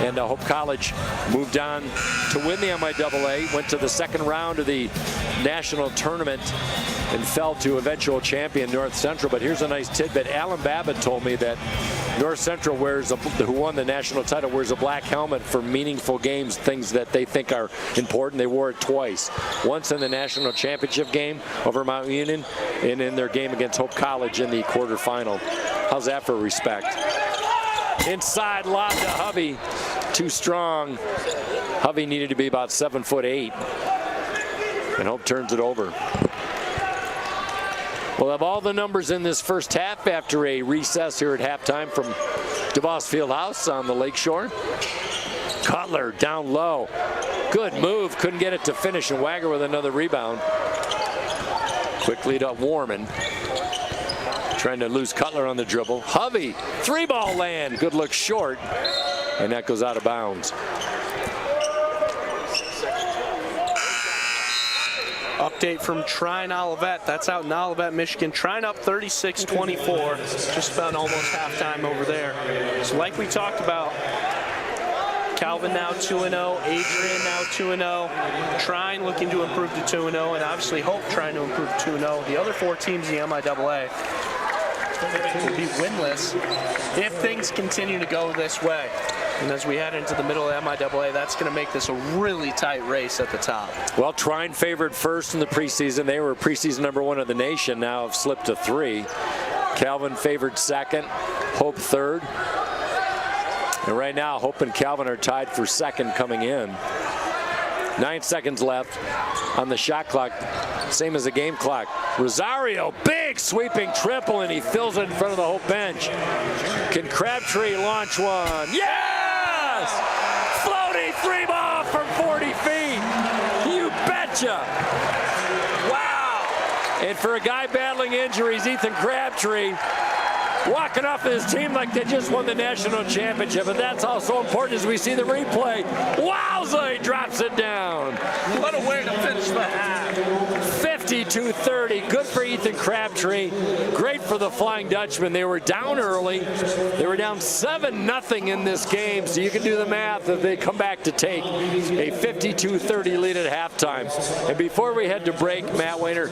B: And Hope College moved on to win the MIAA, went to the second round of the national tournament and fell to eventual champion North Central. But here's a nice tidbit. Alan Babbitt told me that North Central who won the national title, wears a black helmet for meaningful games, things that they think are important. They wore it twice. Once in the national championship game over Mount Union, and in their game against Hope College in the quarterfinal. How's that for respect? Inside lob to Hovey. Too strong. Hovey needed to be about 7'8", and Hope turns it over. We'll have all the numbers in this first half after a recess here at halftime from DeVos Fieldhouse on the Lakeshore. Cutler down low. Good move. Couldn't get it to finish, and Wagger with another rebound. Quick lead up Warman. Trying to lose Cutler on the dribble. Hovey, 3-ball land. Good look short, and that goes out of bounds.
A: Update from Trine Olivet. That's out in Olivet, Michigan. Trine up 36-24. Just about almost halftime over there. So like we talked about, Calvin now 2-0, Adrian now 2-0, Trine looking to improve to 2-0, and obviously Hope trying to improve to 2-0. The other 4 teams in the MIAA will be winless if things continue to go this way. And as we head into the middle of MIAA, that's going to make this a really tight race at the top.
B: Well, Trine favored first in the preseason. They were preseason #1 of the nation, now have slipped to 3. Calvin favored second, Hope third. And right now, Hope and Calvin are tied for second coming in. 9 seconds left on the shot clock, same as the game clock. Rosario, big sweeping triple, and he fills it in front of the Hope bench. Can Crabtree launch one? Yes! Floating 3-ball from 40 feet. You betcha. Wow. And for a guy battling injuries, Ethan Crabtree, walking off his team like they just won the national championship, and that's also important as we see the replay. Wowza, he drops it down.
A: What a way to finish the half.
B: 52-30, good for Ethan Crabtree, great for the Flying Dutchman. They were down early. They were down 7-0 in this game, so you can do the math if they come back to take a 52-30 lead at halftime. And before we head to break, Matt Weiner,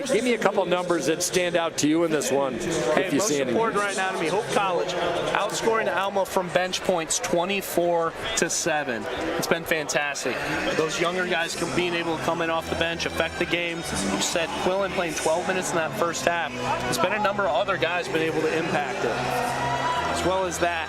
B: give me a couple numbers that stand out to you in this one, if you see any.
A: Important right now to me, Hope College outscoring Alma from bench points 24-7. It's been fantastic. Those younger guys being able to come in off the bench, affect the game. You said Quillen playing 12 minutes in that first half. There's been a number of other guys been able to impact it. As well as that,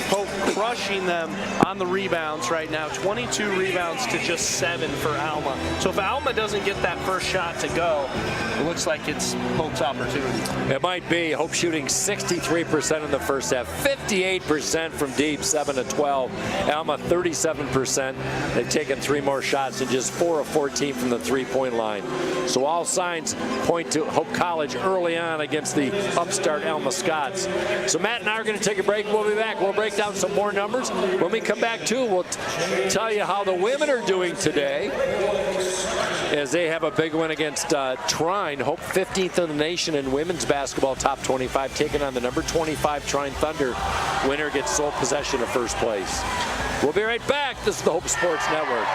A: Hope crushing them on the rebounds right now. 22 rebounds to just 7 for Alma. So if Alma doesn't get that first shot to go, it looks like it's Hope's opportunity.
B: It might be. Hope shooting 63% in the first half, 58% from deep, 7-12. Alma 37%. They've taken 3 more shots and just 4 of 14 from the 3-point line. So all signs point to Hope College early on against the upstart Alma Scots. So Matt and I are going to take a break. We'll be back. We'll break down some more numbers. When we come back too, we'll tell you how the women are doing today as they have a big win against Trine. Hope 15th in the nation in women's basketball, top 25, taking on the number 25 Trine Thunder. Winner gets sole possession of first place. We'll be right back. This is the Hope Sports Network.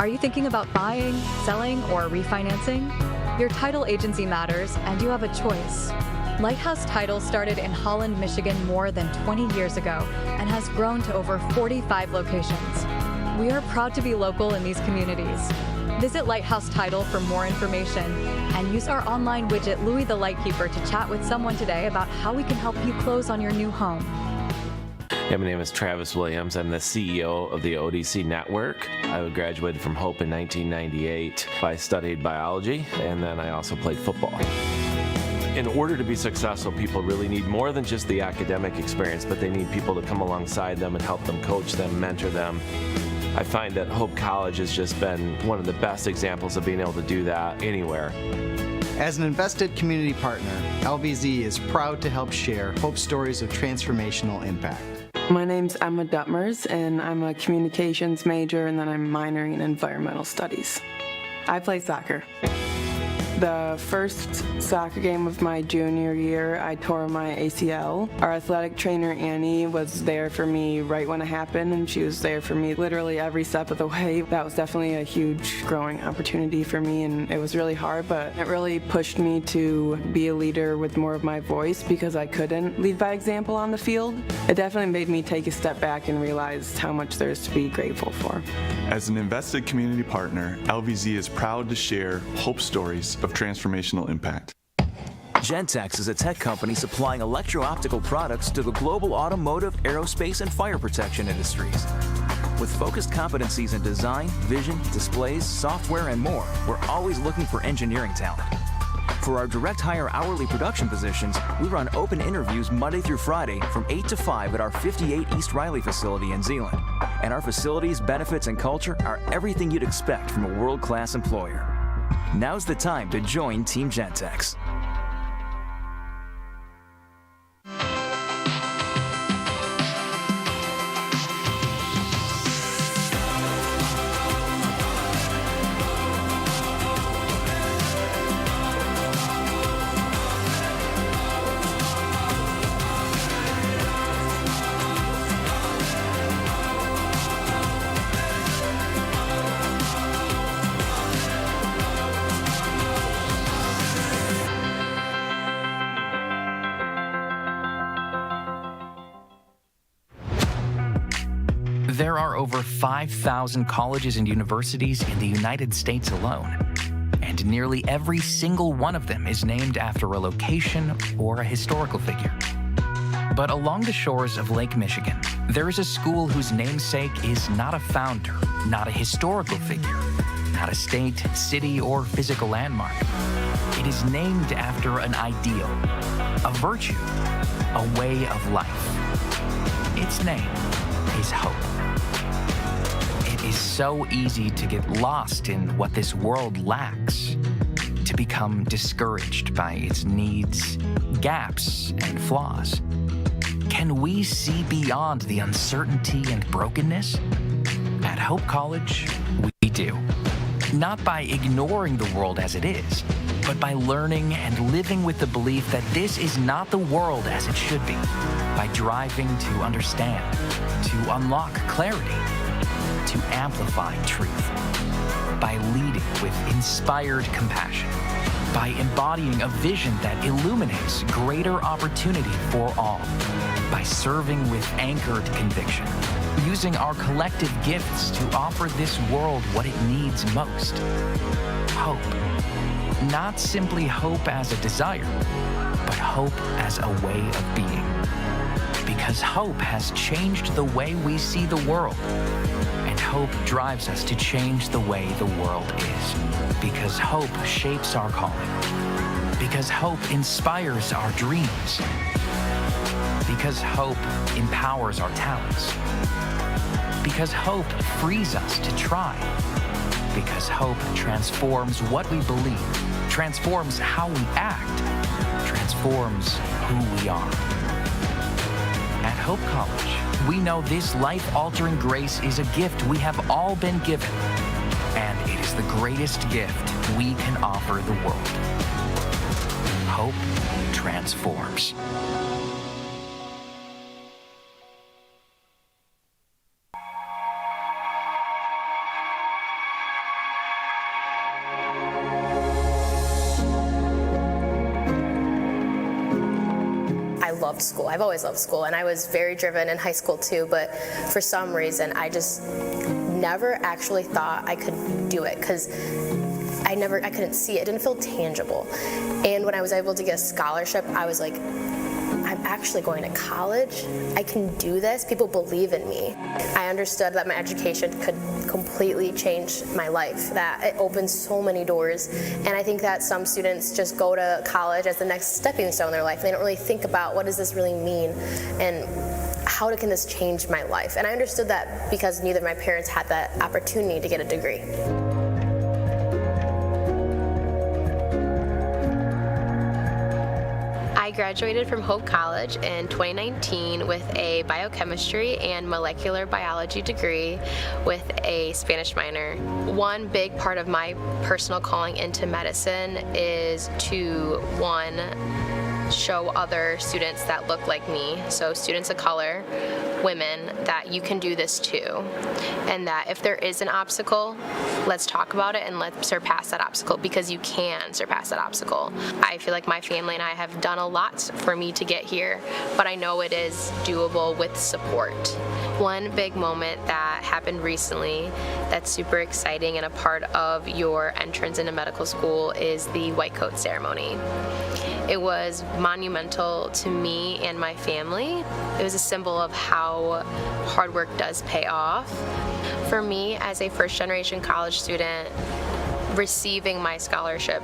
F: Are you thinking about buying, selling, or refinancing? Your title agency matters, and you have a choice. Lighthouse Title started in Holland, Michigan more than 20 years ago and has grown to over 45 locations. We are proud to be local in these communities. Visit Lighthouse Title for more information and use our online widget Louis the Lightkeeper to chat with someone today about how we can help you close on your new home.
J: Yeah, my name is Travis Williams. I'm the CEO of the ODC Network. I graduated from Hope in 1998. I studied biology, and then I also played football. In order to be successful, people really need more than just the academic experience, but they need people to come alongside them and help them, coach them, mentor them. I find that Hope College has just been one of the best examples of being able to do that anywhere.
K: As an invested community partner, LVZ is proud to help share Hope stories of transformational impact.
L: My name's Emma Duttmers, and I'm a communications major, and then I'm minoring in environmental studies. I play soccer. The first soccer game of my junior year, I tore my ACL. Our athletic trainer, Annie, was there for me right when it happened, and she was there for me literally every step of the way. That was definitely a huge growing opportunity for me, and it was really hard, but it really pushed me to be a leader with more of my voice because I couldn't lead by example on the field. It definitely made me take a step back and realize how much there's to be grateful for.
I: As an invested community partner, LVZ is proud to share Hope stories of transformational impact.
M: Gentex is a tech company supplying electro-optical products to the global automotive, aerospace, and fire protection industries. With focused competencies in design, vision, displays, software, and more, we're always looking for engineering talent. For our direct hire hourly production positions, we run open interviews Monday through Friday from 8 to 5 at our 58 East Riley facility in Zeeland. And our facilities, benefits, and culture are everything you'd expect from a world-class employer. Now's the time to join Team Gentex.
G: There are over 5,000 colleges and universities in the United States alone, and nearly every single one of them is named after a location or a historical figure. But along the shores of Lake Michigan, there is a school whose namesake is not a founder, not a historical figure, not a state, city, or physical landmark. It is named after an ideal, a virtue, a way of life. Its name is hope. It is so easy to get lost in what this world lacks, to become discouraged by its needs, gaps, and flaws. Can we see beyond the uncertainty and brokenness? At Hope College, we do. Not by ignoring the world as it is, but by learning and living with the belief that this is not the world as it should be, by driving to understand, to unlock clarity, to amplify truth, by leading with inspired compassion, by embodying a vision that illuminates greater opportunity for all, by serving with anchored conviction, using our collective gifts to offer this world what it needs most. Hope. Not simply hope as a desire, but hope as a way of being. Because hope has changed the way we see the world, and hope drives us to change the way the world is. Because hope shapes our calling. Because hope inspires our dreams. Because hope empowers our talents. Because hope frees us to try. Because hope transforms what we believe, transforms how we act, transforms who we are. At Hope College, we know this life-altering grace is a gift we have all been given, and it is the greatest gift we can offer the world. Hope transforms.
N: loved school. I've always loved school, and I was very driven in high school too, but for some reason I just never actually thought I could do it, because I couldn't see it. It didn't feel tangible. And when I was able to get a scholarship, I was like, I'm actually going to college. I can do this. People believe in me. I understood that my education could completely change my life, that it opens so many doors. And I think that some students just go to college as the next stepping stone in their life. They don't really think about, what does this really mean? And how can this change my life? And I understood that because neither of my parents had that opportunity to get a degree. I graduated from Hope College in 2019 with a biochemistry and molecular biology degree with a Spanish minor. One big part of my personal calling into medicine is to, one, show other students that look like me, so students of color, women, that you can do this too. And that if there is an obstacle, let's talk about it and let's surpass that obstacle, because you can surpass that obstacle. I feel like my family and I have done a lot for me to get here, but I know it is doable with support. One big moment that happened recently that's super exciting and a part of your entrance into medical school is the white coat ceremony. It was monumental to me and my family. It was a symbol of how hard work does pay off. For me, as a first-generation college student, receiving my scholarship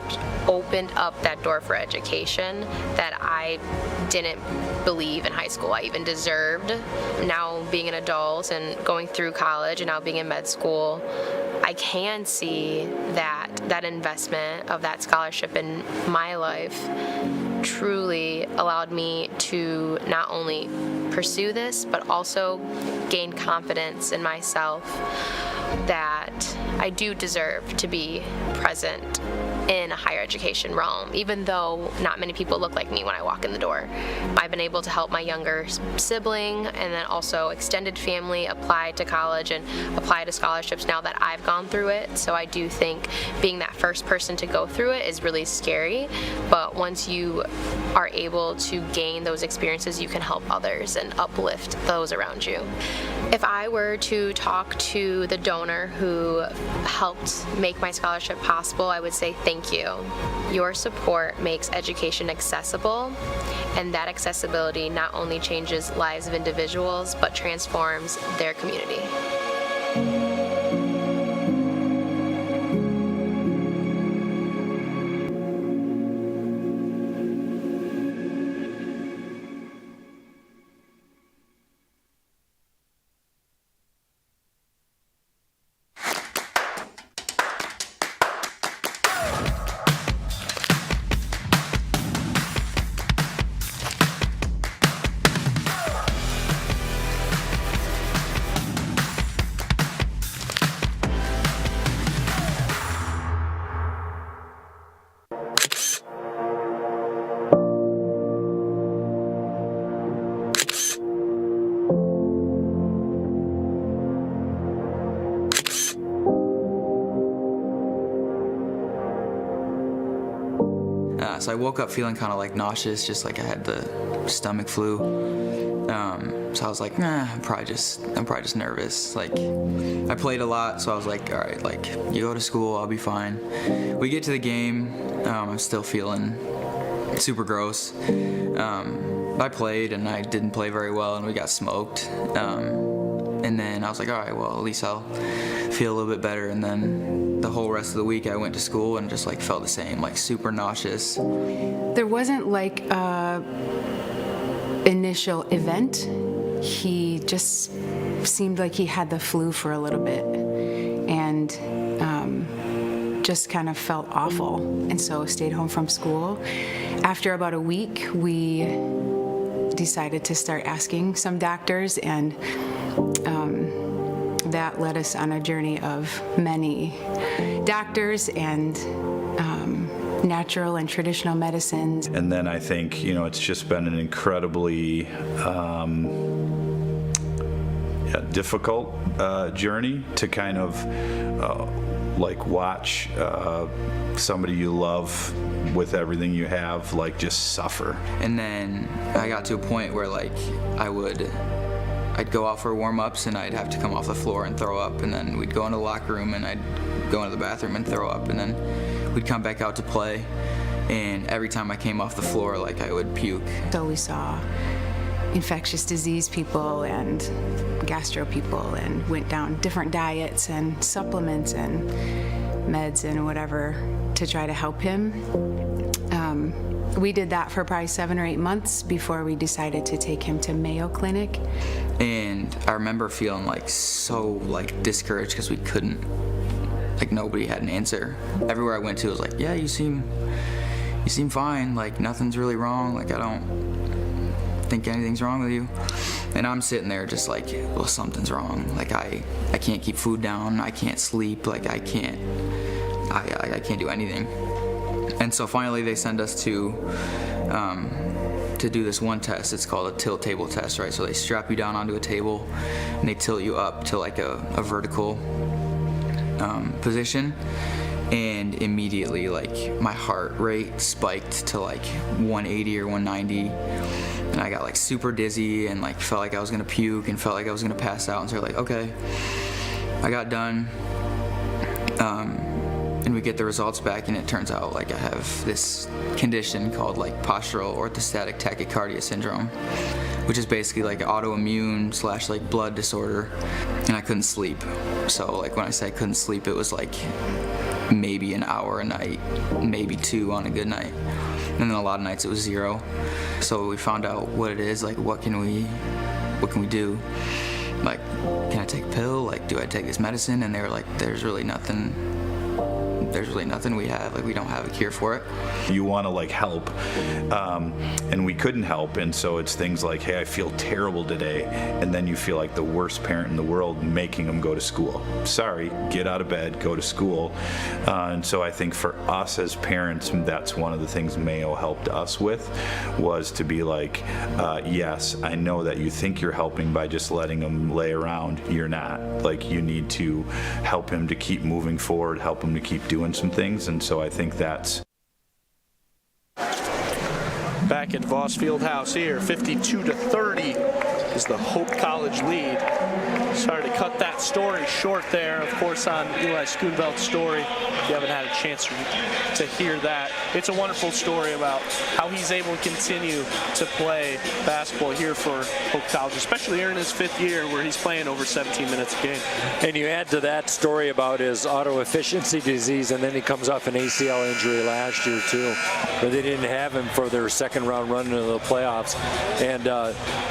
N: opened up that door for education that I didn't believe in high school I even deserved. Now being an adult and going through college and now being in med school, I can see that investment of that scholarship in my life truly allowed me to not only pursue this, but also gain confidence in myself that I do deserve to be present in a higher education realm, even though not many people look like me when I walk in the door. I've been able to help my younger sibling and then also extended family apply to college and apply to scholarships now that I've gone through it. So I do think being that first person to go through it is really scary, but once you are able to gain those experiences, you can help others and uplift those around you. If I were to talk to the donor who helped make my scholarship possible, I would say thank you. Your support makes education accessible, and that accessibility not only changes lives of individuals, but transforms their community.
O: So I woke up feeling kind of like nauseous, just like I had the stomach flu. So I was like, nah, I'm probably just nervous. Like, I played a lot, so I was like, all right, like, you go to school, I'll be fine. We get to the game, I'm still feeling super gross. I played and I didn't play very well, and we got smoked. And then I was like, all right, well, at least I'll feel a little bit better. And then the whole rest of the week I went to school and just like felt the same, like super nauseous.
P: There wasn't like a initial event. He just seemed like he had the flu for a little bit and just kind of felt awful, and so stayed home from school. After about a week, we decided to start asking some doctors, and that led us on a journey of many doctors and natural and traditional medicines.
Q: And then I think, it's just been an incredibly difficult journey to kind of like watch somebody you love with everything you have, like just suffer.
O: And then I got to a point where like I'd go out for warm-ups and I'd have to come off the floor and throw up, and then we'd go into the locker room and I'd go into the bathroom and throw up, and then we'd come back out to play, and every time I came off the floor, like I would puke.
P: So we saw infectious disease people and gastro people and went down different diets and supplements and meds and whatever to try to help him. We did that for probably 7 or 8 months before we decided to take him to Mayo Clinic.
O: And I remember feeling like so like discouraged because we couldn't, like nobody had an answer. Everywhere I went to was like, yeah, you seem fine, like nothing's really wrong, like I don't think anything's wrong with you. And I'm sitting there just like, well, something's wrong. Like I can't keep food down, I can't sleep, like I can't do anything. And so finally they send us to do this one test. It's called a tilt table test, right? So they strap you down onto a table and they tilt you up to like a vertical position. And immediately like my heart rate spiked to like 180 or 190. And I got like super dizzy and like felt like I was gonna puke and felt like I was gonna pass out. And so like, okay, I got done. And we get the results back, and it turns out like I have this condition called like postural orthostatic tachycardia syndrome, which is basically like autoimmune / like blood disorder. And I couldn't sleep. So like when I say I couldn't sleep, it was like maybe an hour a night, maybe 2 on a good night. And then a lot of nights it was 0. So we found out what it is, like what can we do? Like, can I take a pill? Like, do I take this medicine? And they were like, there's really nothing we have, like we don't have a cure for it.
Q: You want to like help, and we couldn't help, and so it's things like, hey, I feel terrible today, and then you feel like the worst parent in the world making them go to school. Sorry, get out of bed, go to school. And so I think for us as parents, that's one of the things Mayo helped us with, was to be like, yes, I know that you think you're helping by just letting him lay around. You're not. Like, you need to help him to keep moving forward, help him to keep doing some things. And so I think that's
A: back at Voss Fieldhouse here, 52-30 is the Hope College lead. Sorry to cut that story short there, of course, on Eli Schoonveld's story. If you haven't had a chance to hear that, it's a wonderful story about how he's able to continue to play basketball here for Hope College, especially here in his 5th year where he's playing over 17 minutes a game.
B: And you add to that story about his autoefficiency disease, and then he comes off an ACL injury last year too, where they didn't have him for their 2nd round run into the playoffs. And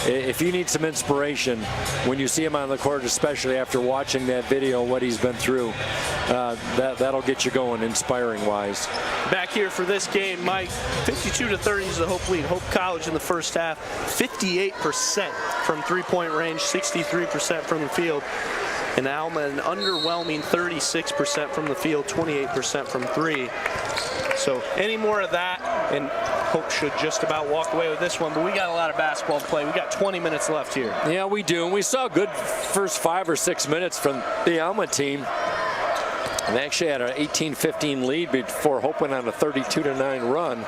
B: if you need some inspiration when you see him on the court, especially after watching that video and what he's been through, that'll get you going inspiring wise.
A: Back here for this game, Mike, 52-30 is the Hope lead. Hope College in the first half, 58% from 3-point range, 63% from the field. And Alma an underwhelming 36% from the field, 28% from 3. So any more of that, and Hope should just about walk away with this one, but we got a lot of basketball to play. We got 20 minutes left here.
B: Yeah, we do. And we saw a good first 5 or 6 minutes from the Alma team. And they actually had an 18-15 lead before Hope went on a 32-9 run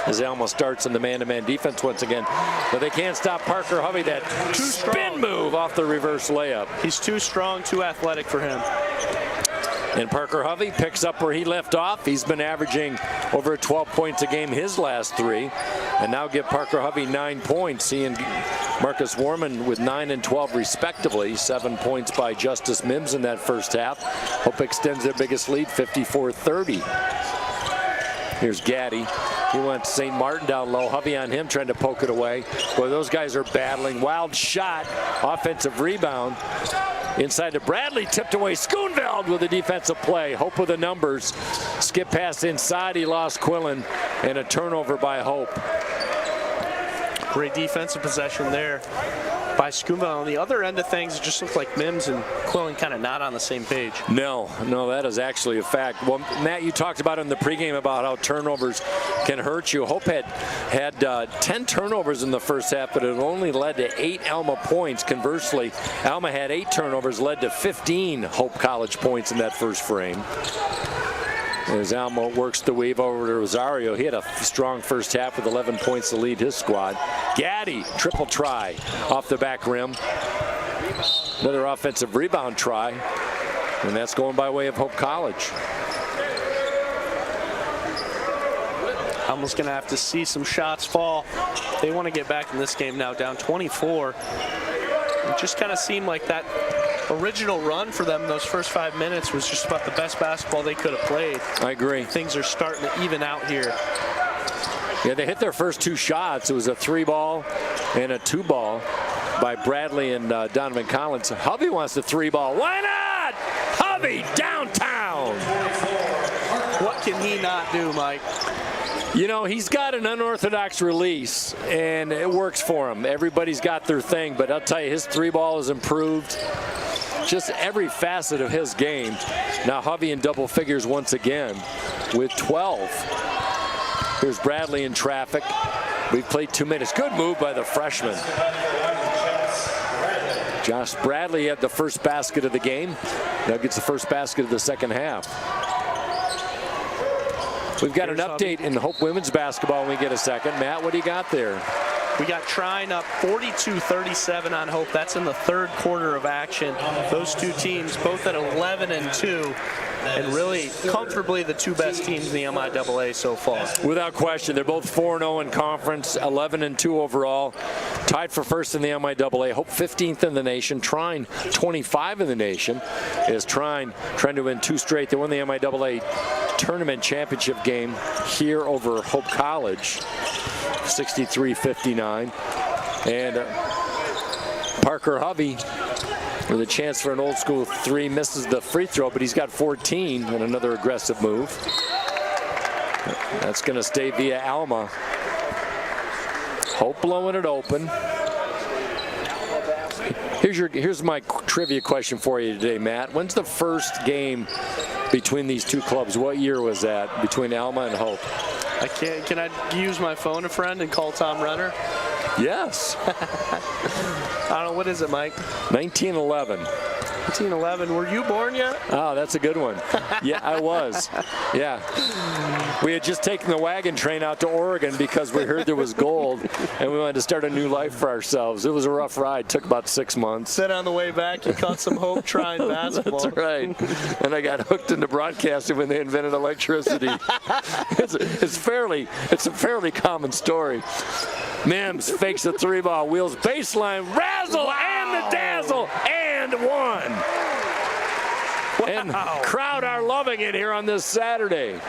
B: as Alma starts in the man-to-man defense once again. But they can't stop Parker Hovey, that spin move off the reverse layup.
A: He's too strong, too athletic for him.
B: And Parker Hovey picks up where he left off. He's been averaging over 12 points a game his last 3. And now give Parker Hovey 9 points. He and Marcus Warman with 9 and 12 respectively. 7 points by Justice Mims in that first half. Hope extends their biggest lead, 54-30. Here's Gaddy. He went to St. Martin down low. Hovey on him, trying to poke it away. Boy, those guys are battling. Wild shot, offensive rebound. Inside to Bradley, tipped away. Schoonveld with a defensive play. Hope with the numbers. Skip pass inside, he lost Quillen, and a turnover by Hope.
A: Great defensive possession there by Schoonville. On the other end of things, it just looked like Mims and Quillen kind of not on the same page.
B: No, that is actually a fact. Well, Matt, you talked about in the pregame about how turnovers can hurt you. Hope had 10 turnovers in the first half, but it only led to 8 Alma points. Conversely, Alma had 8 turnovers, led to 15 Hope College points in that first frame. As Alma works the wave over to Rosario, he had a strong first half with 11 points to lead his squad. Gaddy, triple try off the back rim. Another offensive rebound try, and that's going by way of Hope College.
A: Alma's going to have to see some shots fall. They want to get back in this game now, down 24. It just kind of seemed like that original run for them, those first 5 minutes, was just about the best basketball they could have played.
B: I agree.
A: Things are starting to even out here.
B: Yeah, they hit their first 2 shots. It was a 3-ball and a 2-ball by Bradley and Donovan Collins. Hovey wants the 3-ball. Why not? Hovey downtown.
A: What can he not do, Mike?
B: You know, he's got an unorthodox release, and it works for him. Everybody's got their thing, but I'll tell you, his 3-ball has improved. Just every facet of his game. Now Hovey in double figures once again with 12. Here's Bradley in traffic. We've played 2 minutes. Good move by the freshman. Josh Bradley had the first basket of the game. Now gets the first basket of the second half. We've got an update in Hope women's basketball when we get a second. Matt, what do you got there?
A: We got Trine up 42-37 on Hope. That's in the third quarter of action. Those two teams both at 11-2, and really comfortably the 2 best teams in the MIAA so far.
B: Without question, they're both 4-0 in conference, 11-2 overall, tied for first in the MIAA. Hope 15th in the nation. Trine 25 in the nation. Is Trine trying to win 2 straight? They won the MIAA tournament championship game here over Hope College, 63-59. And Parker Hovey with a chance for an old school 3, misses the free throw, but he's got 14 and another aggressive move. That's going to stay via Alma. Hope blowing it open. Here's my trivia question for you today, Matt. When's the first game between these 2 clubs? What year was that between Alma and Hope?
A: Can I use my phone a friend and call Tom Renner?
B: Yes.
A: I don't know, what is it, Mike?
B: 1911.
A: 1911. Were you born yet?
B: Oh, that's a good one. Yeah, I was. Yeah. We had just taken the wagon train out to Oregon because we heard there was gold, and we wanted to start a new life for ourselves. It was a rough ride. Took about 6 months.
A: Then on the way back, you caught some Hope Trine basketball.
B: That's right. And I got hooked into broadcasting when they invented electricity. It's a fairly common story. Mims fakes the 3-ball, wheels baseline, razzle, and the dazzle, and 1. Wow. And crowd are loving it here on this Saturday.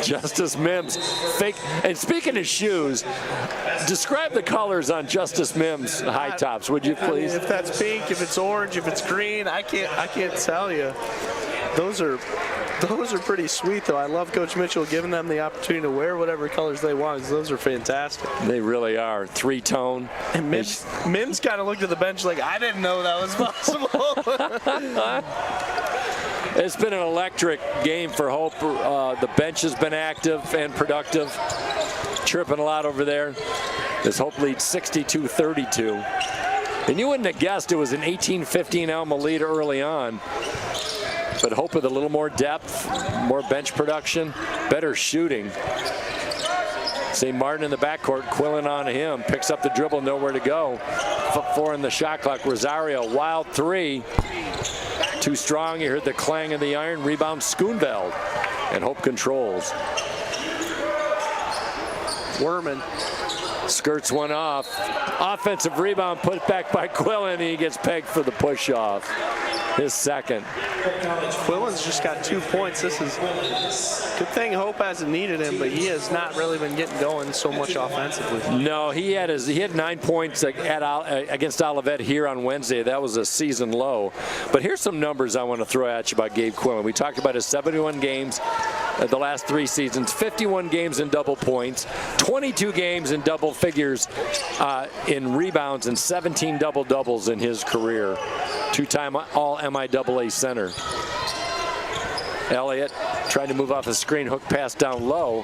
B: Justice Mims fake. And speaking of shoes, describe the colors on Justice Mims high tops, would you please?
A: If that's pink, if it's orange, if it's green, I can't tell you. Those are pretty sweet, though. I love Coach Mitchell giving them the opportunity to wear whatever colors they want. Those are fantastic.
B: They really are. 3-tone.
A: And Mims kind of looked at the bench like, I didn't know that was possible.
B: It's been an electric game for Hope. The bench has been active and productive. Chirping a lot over there. This Hope leads 62-32. And you wouldn't have guessed it was an 18-15 Alma lead early on. But Hope with a little more depth, more bench production, better shooting. St. Martin in the backcourt, Quillen on him, picks up the dribble, nowhere to go. 4 in the shot clock. Rosario, wild 3. Too strong, you heard the clang of the iron. Rebound Schoonveld, and Hope controls.
A: Werman
B: skirts one off. Offensive rebound put back by Quillen, and he gets pegged for the push-off. His second.
A: Quillen's just got 2 points. This is good thing Hope hasn't needed him, but he has not really been getting going so much offensively.
B: No, he had 9 points against Olivet here on Wednesday. That was a season low. But here's some numbers I want to throw at you about Gabe Quillen. We talked about his 71 games, the last 3 seasons, 51 games in double points, 22 games in double figures in rebounds, and 17 double-doubles in his career. 2-time All-MIAA center. Elliott trying to move off the screen, hook pass down low.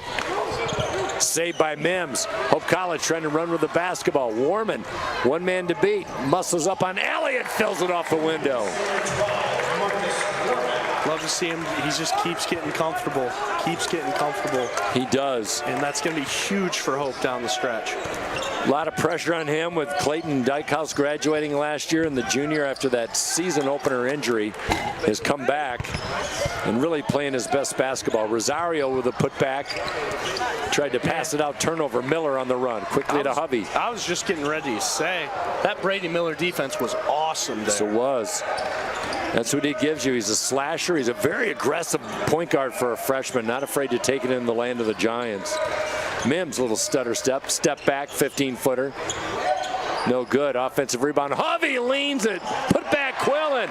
B: Saved by Mims. Hope College trying to run with the basketball. Warman, one man to beat. Muscles up on Elliott, fills it off the window.
A: Love to see him. He just keeps getting comfortable. Keeps getting comfortable.
B: He does.
A: And that's going to be huge for Hope down the stretch.
B: A lot of pressure on him with Clayton Dykehouse graduating last year, and the junior, after that season opener injury, has come back and really playing his best basketball. Rosario with a putback. Tried to pass it out, turnover. Miller on the run. Quickly to Hovey.
A: I was just getting ready to say, that Brady Miller defense was awesome there.
B: Yes, it was. That's what he gives you. He's a slasher. He's a very aggressive point guard for a freshman, not afraid to take it in the land of the Giants. Mims, little stutter step back, 15-footer. No good. Offensive rebound. Hovey leans it. Put back Quillen.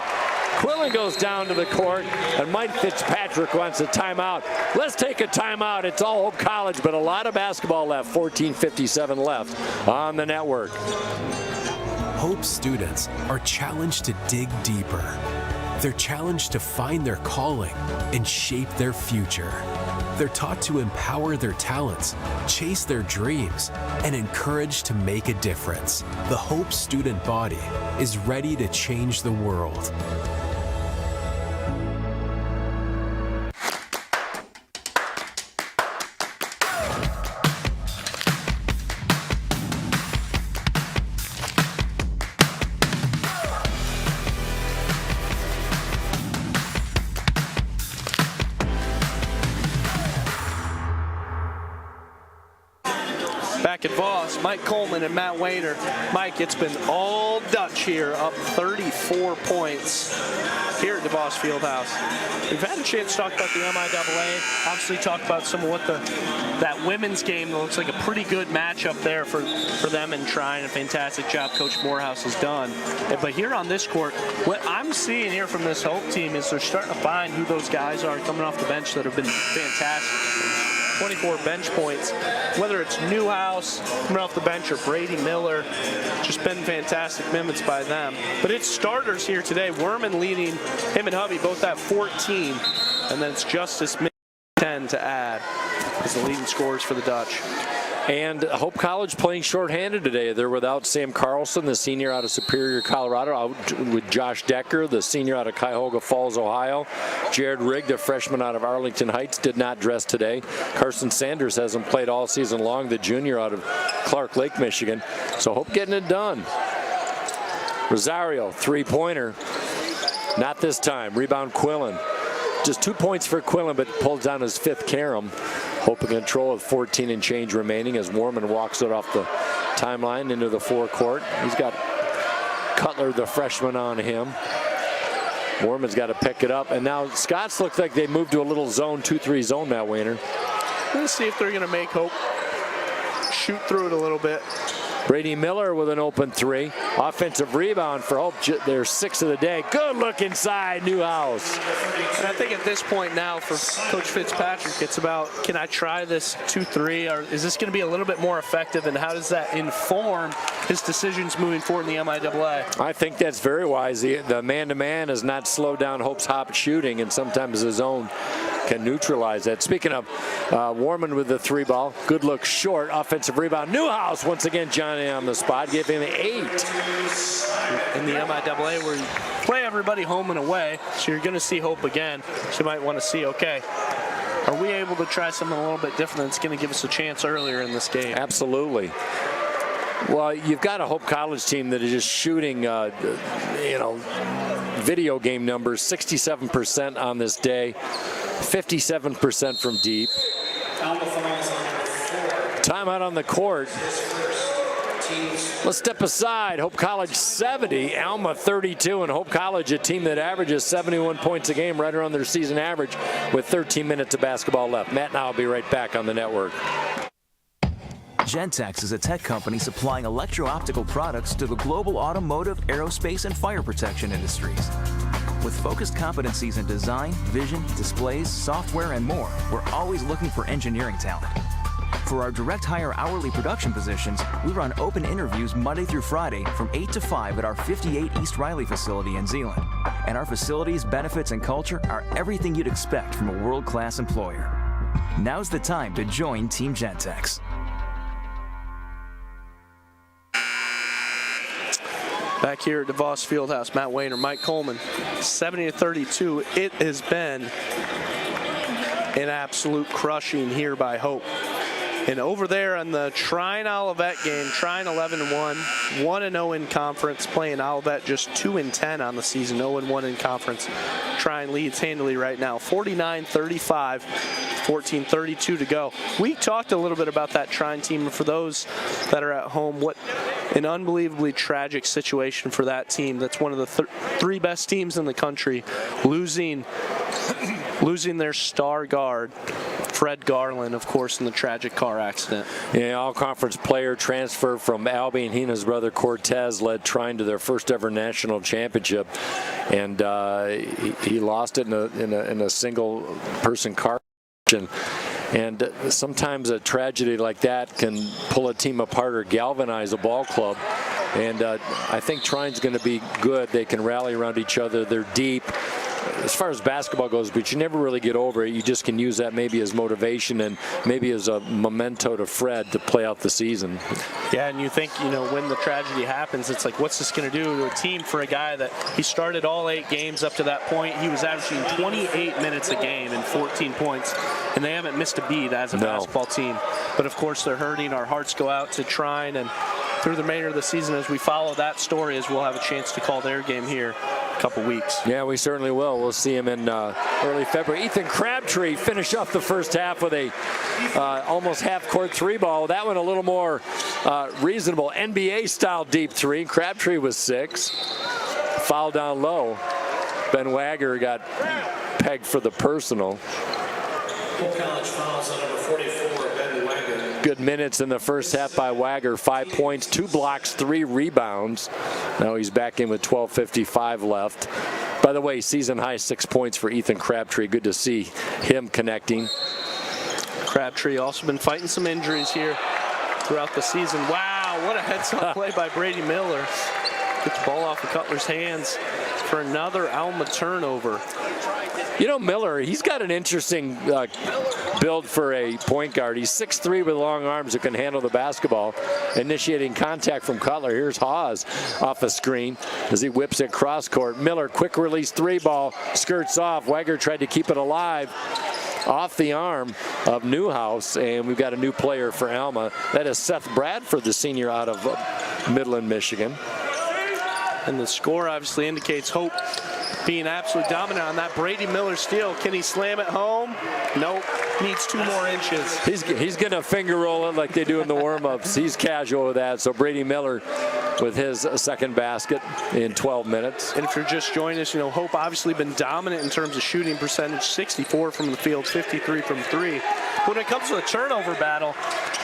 B: Quillen goes down to the court, and Mike Fitzpatrick wants a timeout. Let's take a timeout. It's all Hope College, but a lot of basketball left. 14:57 left on the network.
R: Hope students are challenged to dig deeper. They're challenged to find their calling and shape their future. They're taught to empower their talents, chase their dreams, and encouraged to make a difference. The Hope student body is ready to change the world.
A: Back at Voss, Mike Coleman and Matt Wainer. Mike, it's been all Dutch here, up 34 points here at the Voss Fieldhouse. We've had a chance to talk about the MIAA, obviously talk about some of what that women's game looks like, a pretty good matchup there for them, and trying a fantastic job Coach Morehouse has done. But here on this court, what I'm seeing here from this Hope team is they're starting to find who those guys are coming off the bench that have been fantastic. 24 bench points, whether it's Newhouse coming off the bench or Brady Miller, just been fantastic minutes by them. But it's starters here today. Werman leading, him and Hovey both at 14, and then it's Justice 10 to add as the leading scorers for the Dutch.
B: And Hope College playing shorthanded today. They're without Sam Carlson, the senior out of Superior, Colorado, out with Josh Decker, the senior out of Cuyahoga Falls, Ohio. Jared Rigg, the freshman out of Arlington Heights, did not dress today. Carson Sanders hasn't played all season long, the junior out of Clark Lake, Michigan. So Hope getting it done. Rosario, three-pointer. Not this time. Rebound Quillen. Just 2 points for Quillen, but pulls down his fifth carom. Hope in control with 14 and change remaining as Warman walks it off the timeline into the forecourt. He's got Cutler, the freshman, on him. Warman's got to pick it up. And now Scots look like they moved to a little zone, 2-3 zone, Matt Wainer.
A: Let's see if they're going to make Hope shoot through it a little bit.
B: Brady Miller with an open three. Offensive rebound for Hope. There's 6 of the day. Good look inside Newhouse.
A: And I think at this point now for Coach Fitzpatrick, it's about, can I try this 2-3, or is this going to be a little bit more effective, and how does that inform his decisions moving forward in the MIAA?
B: I think that's very wise. The man-to-man has not slowed down Hope's hop shooting, and sometimes his own can neutralize that. Speaking of Warman with the 3 ball, good look short, offensive rebound. Newhouse once again, Johnny on the spot, gave him 8.
A: In the MIAA, where you play everybody home and away, so you're going to see Hope again. So you might want to see, okay, are we able to try something a little bit different that's going to give us a chance earlier in this game?
B: Absolutely. Well, you've got a Hope College team that is just shooting, video game numbers, 67% on this day, 57% from deep. Timeout on the court. Let's step aside. Hope College 70, Alma 32, and Hope College, a team that averages 71 points a game, right around their season average, with 13 minutes of basketball left. Matt and I will be right back on the network.
M: Gentex is a tech company supplying electro-optical products to the global automotive, aerospace, and fire protection industries. With focused competencies in design, vision, displays, software, and more, we're always looking for engineering talent. For our direct hire hourly production positions, we run open interviews Monday through Friday from 8 to 5 at our 58 East Riley facility in Zeeland. And our facilities, benefits, and culture are everything you'd expect from a world-class employer. Now's the time to join Team Gentex.
A: Back here at DeVos Fieldhouse, Matt Wayner, Mike Coleman, 70-32. It has been an absolute crushing here by Hope. And over there on the Trine Olivet game, Trine 11-1, 1-0 in conference, playing Olivet just 2-10 on the season, 0-1 in conference. Trine leads handily right now, 49-35, 14-32 to go. We talked a little bit about that Trine team, and for those that are at home, what an unbelievably tragic situation for that team. That's one of the three best teams in the country, losing their star guard, Fred Garland, of course, in the tragic car accident.
B: Yeah, all-conference player transfer from Albany, and he and his brother Cortez led Trine to their first ever national championship, and he lost it in a single-person car accident. And sometimes a tragedy like that can pull a team apart or galvanize a ball club. And I think Trine's going to be good. They can rally around each other. They're deep as far as basketball goes, but you never really get over it. You just can use that maybe as motivation and maybe as a memento to Fred to play out the season.
A: Yeah, and you think, when the tragedy happens, it's like, what's this going to do to a team for a guy that he started all 8 games up to that point? He was averaging 28 minutes a game and 14 points, and they haven't missed a beat as a basketball team. But, of course, they're hurting. Our hearts go out to Trine, and through the remainder of the season, as we follow that story, as we'll have a chance to call their game here a couple weeks.
B: Yeah, we certainly will. We'll see him in early February. Ethan Crabtree finished off the first half with a almost half-court 3-ball. That one a little more reasonable NBA-style deep 3. Crabtree was 6. Foul down low. Ben Wagger got pegged for the personal.
C: Full college fouls on number 44, Ben Wagger.
B: Good minutes in the first half by Wagger. 5 points, 2 blocks, 3 rebounds. Now he's back in with 12:55 left. By the way, season high 6 points for Ethan Crabtree. Good to see him connecting.
A: Crabtree also been fighting some injuries here throughout the season. Wow, what a heads-up play by Brady Miller. Gets the ball off of Cutler's hands for another Alma turnover.
B: Miller, he's got an interesting build for a point guard. He's 6'3" with long arms that can handle the basketball. Initiating contact from Cutler. Here's Hawes off a screen as he whips it cross court. Miller, quick release 3-ball, skirts off. Wagger tried to keep it alive off the arm of Newhouse, and we've got a new player for Alma. That is Seth Bradford, the senior out of Midland, Michigan.
A: And the score obviously indicates Hope being absolutely dominant on that Brady Miller steal. Can he slam it home? Nope. Needs 2 more inches.
B: He's going to finger roll it like they do in the warm-ups. He's casual with that. So Brady Miller with his second basket in 12 minutes.
A: And if you're just joining us, Hope obviously been dominant in terms of shooting percentage. 64 from the field, 53 from 3. When it comes to the turnover battle,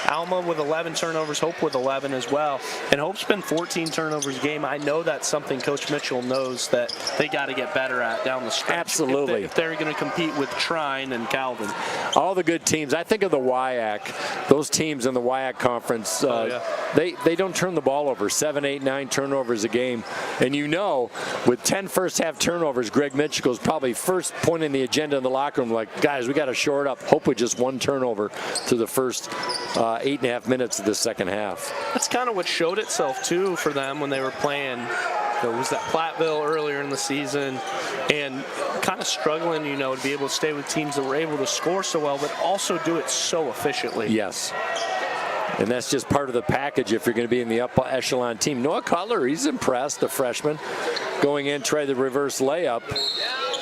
A: Alma with 11 turnovers, Hope with 11 as well. And Hope's been 14 turnovers a game. I know that's something Coach Mitchell knows that they got to get better at down the stretch.
B: Absolutely.
A: If they're going to compete with Trine and Calvin.
B: All the good teams. I think of the WIAC. Those teams in the WIAC conference, they don't turn the ball over. 7, 8, 9 turnovers a game. And with 10 first-half turnovers, Greg Mitchell's probably first pointing the agenda in the locker room, like, guys, we got to shore it up. Hope with just 1 turnover through the first 8.5 minutes of the second half.
A: That's kind of what showed itself, too, for them when they were playing. It was that Platteville earlier in the season, and kind of struggling, to be able to stay with teams that were able to score so well, but also do it so efficiently.
B: Yes. And that's just part of the package if you're going to be in the upper echelon team. Noah Cutler, he's impressed, the freshman. Going in, try the reverse layup.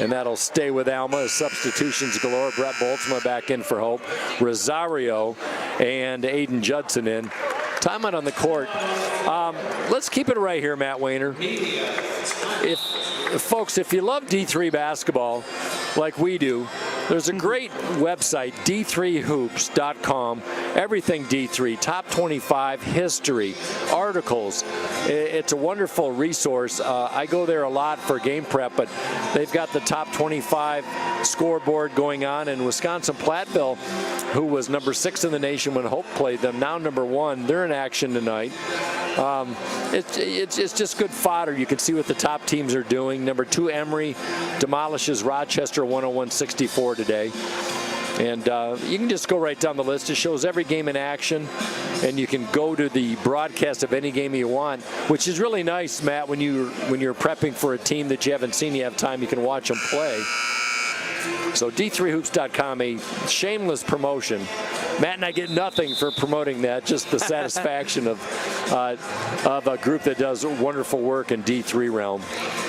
B: And that'll stay with Alma. Substitutions galore. Brett Boltzma back in for Hope. Rosario and Aiden Judson in. Timeout on the court. Let's keep it right here, Matt Wayner. Folks, if you love D3 basketball like we do, There's a great website, d3hoops.com, everything D3, top 25, history, articles. It's a wonderful resource. I go there a lot for game prep, but they've got the top 25 scoreboard going on, and Wisconsin Platteville, who was number 6 in the nation when Hope played them, now number 1. They're in action tonight. It's just good fodder. You can see what the top teams are doing. Number 2, Emory demolishes Rochester 101-64 today. And you can just go right down the list. It shows every game in action, and you can go to the broadcast of any game you want, which is really nice, Matt, when you're prepping for a team that you haven't seen, you have time, you can watch them play. So d3hoops.com, a shameless promotion. Matt and I get nothing for promoting that, just the satisfaction of a group that does wonderful work in D3 realm.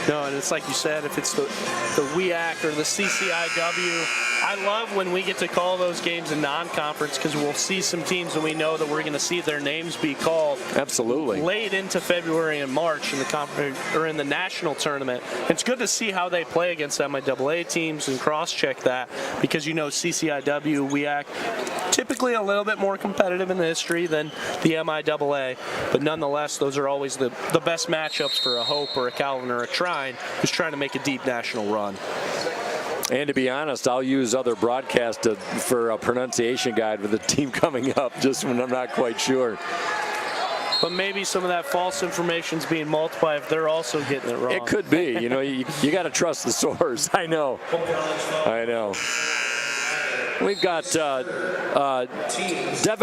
A: No, and it's like you said, if it's the WIAC or the CCIW, I love when we get to call those games in non-conference, because we'll see some teams and we know that we're going to see their names be called.
B: Absolutely.
A: Late into February and March in the national tournament. It's good to see how they play against MIAA teams and cross-check that, because you know CCIW, WIAC, typically a little bit more competitive in the history than the MIAA, but nonetheless, those are always the best matchups for a Hope or a Calvin or a Trine who's trying to make a deep national run.
B: And to be honest, I'll use other broadcasts for a pronunciation guide with the team coming up, just when I'm not quite sure.
A: But maybe some of that false information's being multiplied if they're also getting it wrong.
B: It could be. You know, you got to trust the source. I know. We've got Devin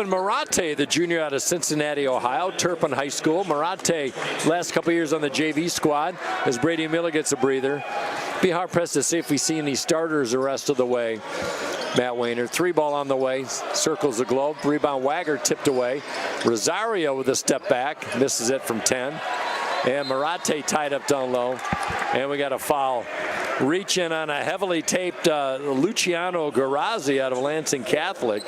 B: Marate, the junior out of Cincinnati, Ohio, Turpin High School. Marate, last couple years on the JV squad, as Brady Miller gets a breather. Be hard-pressed to see if we see any starters the rest of the way. Matt Wayner, 3-ball on the way, circles the globe. Rebound, Wagger tipped away. Rosario with a step back, misses it from 10. And Marate tied up down low. And we got a foul. Reach in on a heavily taped Luciano Garazzi out of Lansing Catholic,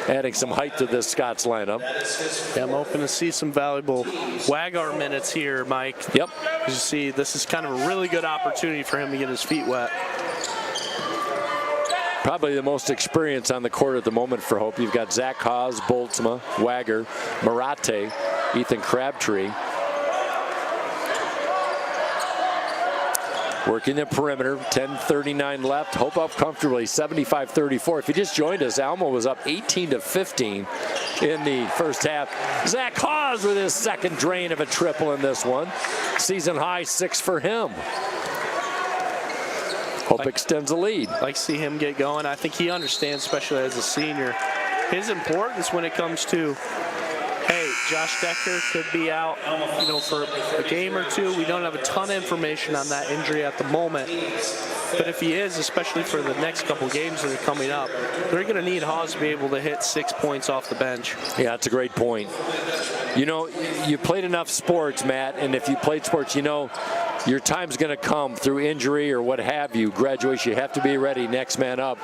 B: adding some height to this Scots lineup.
A: Yeah, I'm hoping to see some valuable Wagger minutes here, Mike.
B: Yep.
A: As you see, this is kind of a really good opportunity for him to get his feet wet.
B: Probably the most experience on the court at the moment for Hope. You've got Zach Haas, Boltzma, Wagger, Marate, Ethan Crabtree. Working the perimeter, 10:39 left. Hope up comfortably, 75-34. If you just joined us, Alma was up 18-15 in the first half. Zach Haas with his second drain of a triple in this one. Season high 6 for him. Hope extends the lead.
A: Like to see him get going. I think he understands, especially as a senior, his importance when it comes to, hey, Josh Decker could be out, you know, for a game or two. We don't have a ton of information on that injury at the moment. But if he is, especially for the next couple games that are coming up, they're going to need Haas to be able to hit 6 points off the bench.
B: Yeah, that's a great point. You know, you played enough sports, Matt, and if you played sports, you know your time's going to come through injury or what have you, graduation. You have to be ready, next man up,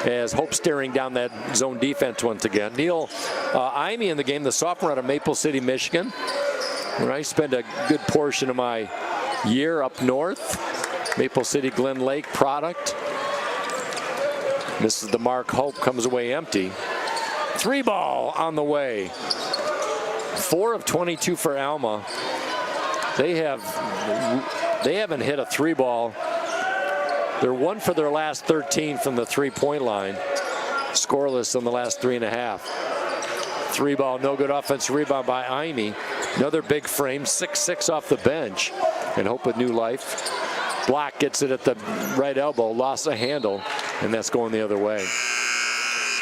B: as Hope staring down that zone defense once again. Neil Imey in the game, the sophomore out of Maple City, Michigan, where I spent a good portion of my year up north. Maple City Glen Lake product. Misses the mark. Hope comes away empty. 3-ball on the way. 4 of 22 for Alma. They haven't hit a 3-ball. They're 1 for their last 13 from the 3-point line. Scoreless in the last 3.5. 3-ball, no good offensive rebound by Imey. Another big frame, 6'6" off the bench. And Hope with new life. Block gets it at the right elbow, lost a handle, and that's going the other way.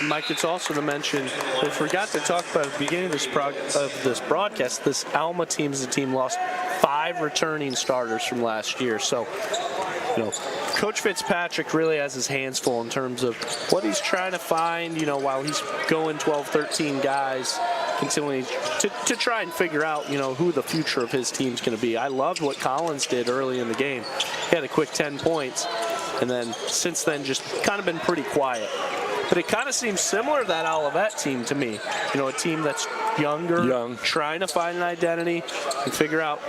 A: Mike, it's also to mention, we forgot to talk about at the beginning of this broadcast, this Alma team is a team lost 5 returning starters from last year. So, you know, Coach Fitzpatrick really has his hands full in terms of what he's trying to find, you know, while he's going 12, 13 guys, continuing to try and figure out, you know, who the future of his team's going to be. I loved what Collins did early in the game. He had a quick 10 points, and then since then just kind of been pretty quiet. But it kind of seems similar to that Olivet team to me. You know, a team that's younger, trying to find an identity and figure out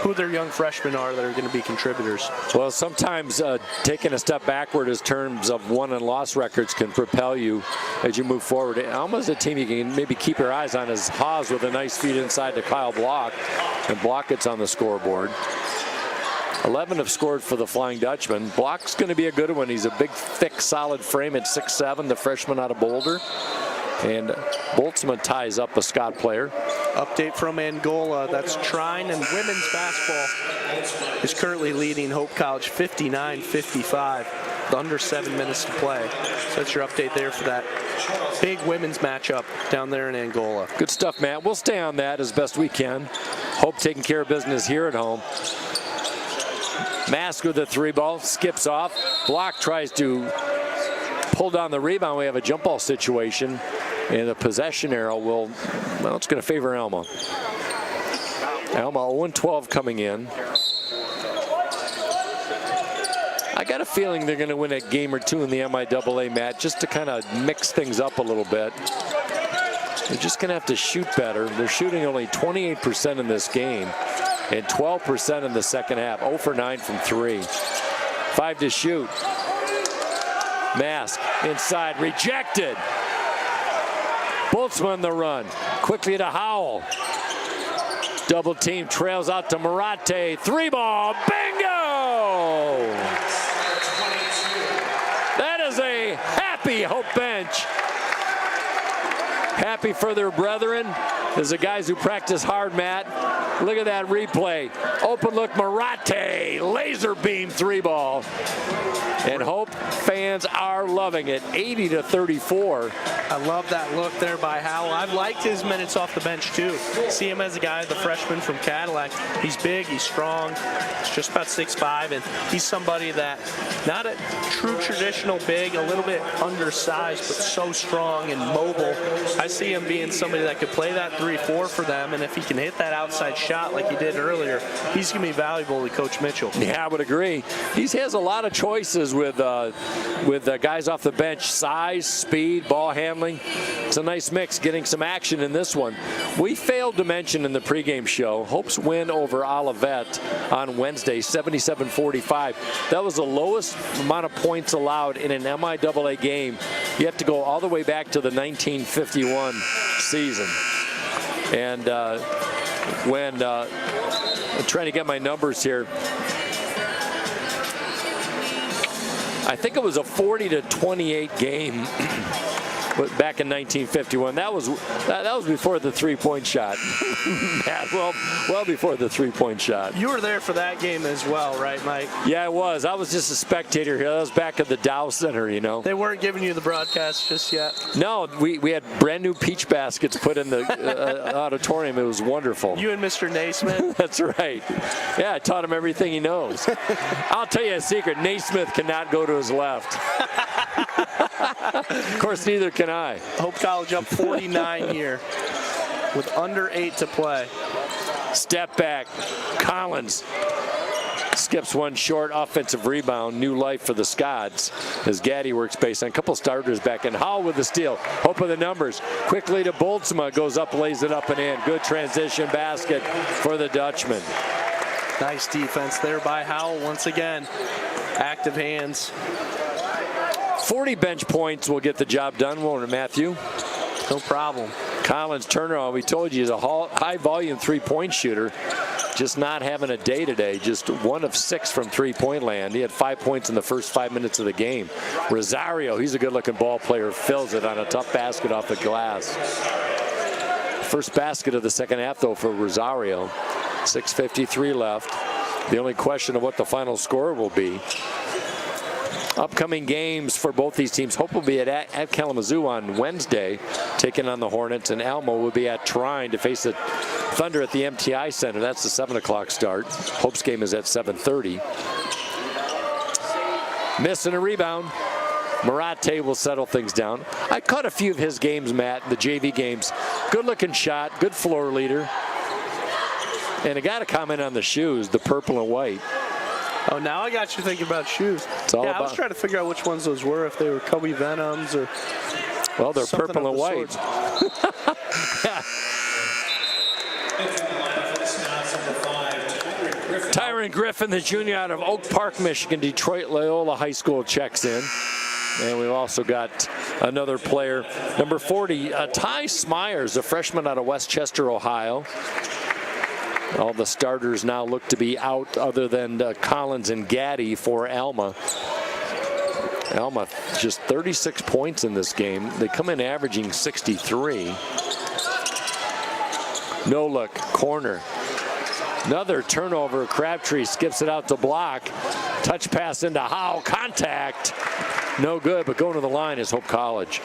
A: who their young freshmen are that are going to be contributors.
B: Well, sometimes taking a step backward in terms of won and loss records can propel you as you move forward. Alma's a team you can maybe keep your eyes on is Haas with a nice feed inside to Kyle Block, and Block gets on the scoreboard. 11 have scored for the Flying Dutchman. Block's going to be a good one. He's a big, thick, solid frame at 6'7", the freshman out of Boulder. And Boltzmann ties up a Scott player.
A: Update from Angola. That's Trine, and women's basketball is currently leading Hope College 59-55 with under 7 minutes to play. So that's your update there for that big women's matchup down there in Angola.
B: Good stuff, Matt. We'll stay on that as best we can. Hope taking care of business here at home. Mask with the 3-ball, skips off. Block tries to pull down the rebound. We have a jump ball situation, and the possession arrow will, well, it's going to favor Alma. Alma 0-12 coming in. I got a feeling they're going to win a game or two in the MIAA, Matt, just to kind of mix things up a little bit. They're just going to have to shoot better. They're shooting only 28% in this game and 12% in the second half. 0 for 9 from 3. 5 to shoot. Mask inside, rejected. Boltzmann the run. Quickly to Howell. Double team, trails out to Marate. 3-ball, bingo! That is a happy Hope bench. Happy for their brethren. There's the guys who practice hard, Matt. Look at that replay. Open look, Marate, laser beam 3-ball. And Hope fans are loving it, 80-34.
A: I love that look there by Howell. I've liked his minutes off the bench too. See him as a guy, the freshman from Cadillac. He's big, he's strong, he's just about 6'5", and he's somebody that, not a true traditional big, a little bit undersized, but so strong and mobile. I see him being somebody that could play that 3-4 for them, and if he can hit that outside shot like he did earlier, he's going to be valuable to Coach Mitchell.
B: Yeah, I would agree. He has a lot of choices with guys off the bench, size, speed, ball handling. It's a nice mix, getting some action in this one. We failed to mention in the pregame show Hope's win over Olivet on Wednesday, 77-45. That was the lowest amount of points allowed in an MIAA game. You have to go all the way back to the 1951 season. And when I'm trying to get my numbers here, I think it was a 40-28 game back in 1951. That was before the 3-point shot. well before the 3-point shot.
A: You were there for that game as well, right, Mike?
B: Yeah, I was. I was just a spectator here. That was back at the Dow Center, you know.
A: They weren't giving you the broadcast just yet?
B: No, we had brand new peach baskets put in the auditorium. It was wonderful.
A: You and Mr. Naismith?
B: That's right. Yeah, I taught him everything he knows. I'll tell you a secret. Naismith cannot go to his left. Of course, neither can I.
A: Hope College up 49 here with under 8 to play.
B: Step back. Collins skips one short, offensive rebound. New life for the Scots as Gaddy works base on a couple starters back in. Howell with the steal. Hope of the numbers. Quickly to Boltzmann. Goes up, lays it up and in. Good transition basket for the Dutchman.
A: Nice defense there by Howell once again. Active hands.
B: 40 bench points will get the job done, won't it, Matthew?
A: No problem.
B: Collins Turner, we told you, is a high volume 3-point shooter. Just not having a day today. Just 1 of 6 from 3-point land. He had 5 points in the first 5 minutes of the game. Rosario, he's a good-looking ball player, fills it on a tough basket off the glass. First basket of the second half, though, for Rosario. 6:53 left. The only question of what the final score will be. Upcoming games for both these teams. Hope will be at Kalamazoo on Wednesday, taking on the Hornets, and Alma will be at Trine to face the Thunder at the MTI Center. That's the 7 o'clock start. Hope's game is at 7:30. Missing a rebound. Marate will settle things down. I caught a few of his games, Matt, the JV games. Good looking shot, good floor leader. And I got to comment on the shoes, the purple and white.
A: Oh, now I got you thinking about shoes.
B: It's all
A: I was trying to figure out which ones those were, if they were Kobe Venoms or.
B: Well, they're purple and white. Tyron Griffin, the junior out of Oak Park, Michigan, Detroit Loyola High School, checks in. And we've also got another player, number 40, Ty Smyers, a freshman out of Westchester, Ohio. All the starters now look to be out other than Collins and Gaddy for Alma. Alma just 36 points in this game. They come in averaging 63. No look, corner. Another turnover. Crabtree skips it out to block. Touch pass into Howe. Contact. No good, but going to the line is Hope College.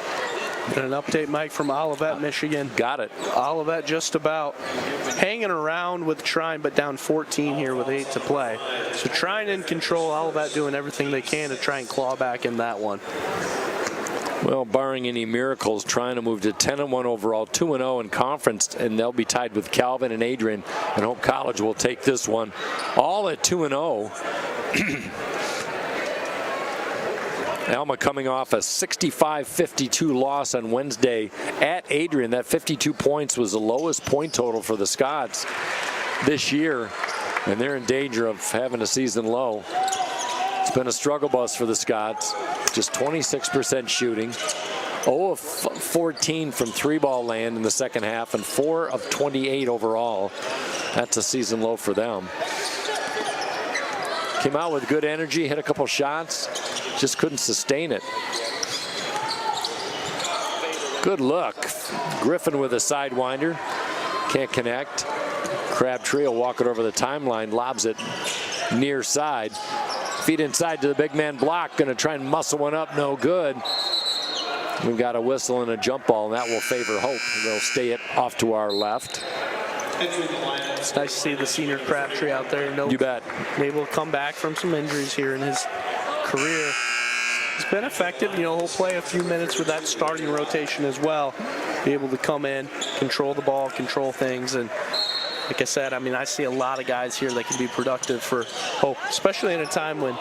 A: And an update, Mike, from Olivet, Michigan.
B: Got it.
A: Olivet just about hanging around with Trine, but down 14 here with 8 to play. So Trine in control, Olivet doing everything they can to try and claw back in that one.
B: Well, barring any miracles, trying to move to 10-1 overall, 2-0 in conference, and they'll be tied with Calvin and Adrian, and Hope College will take this one all at 2-0. Alma coming off a 65-52 loss on Wednesday at Adrian. That 52 points was the lowest point total for the Scots this year, and they're in danger of having a season low. It's been a struggle bus for the Scots. Just 26% shooting, 0 of 14 from three-ball land in the second half, and 4 of 28 overall. That's a season low for them. Came out with good energy, hit a couple shots, just couldn't sustain it. Good look. Griffin with a sidewinder. Can't connect. Crabtree will walk it over the timeline, lobs it near side. Feet inside to the big man block. Going to try and muscle one up. No good. We've got a whistle and a jump ball, and that will favor Hope. They'll stay it off to our left.
A: It's nice to see the senior Crabtree out there.
B: You bet.
A: Able to come back from some injuries here in his career. He's been effective. You know, he'll play a few minutes with that starting rotation as well. Be able to come in, control the ball, control things, and like I said, I mean, I see a lot of guys here that can be productive for Hope, especially in a time when,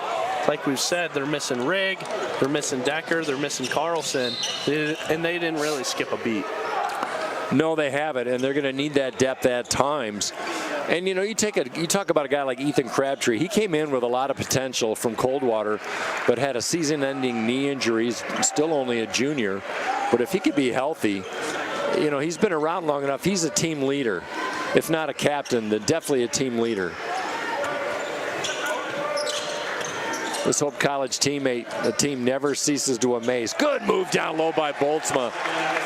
A: like we've said, they're missing Rigg, they're missing Decker, they're missing Carlson, and they didn't really skip a beat.
B: No, they haven't, and they're going to need that depth at times. And you know, you talk about a guy like Ethan Crabtree. He came in with a lot of potential from Coldwater, but had a season-ending knee injury. He's still only a junior, but if he could be healthy, you know, he's been around long enough. He's a team leader. If not a captain, then definitely a team leader. This Hope College teammate, the team never ceases to amaze. Good move down low by Boltzma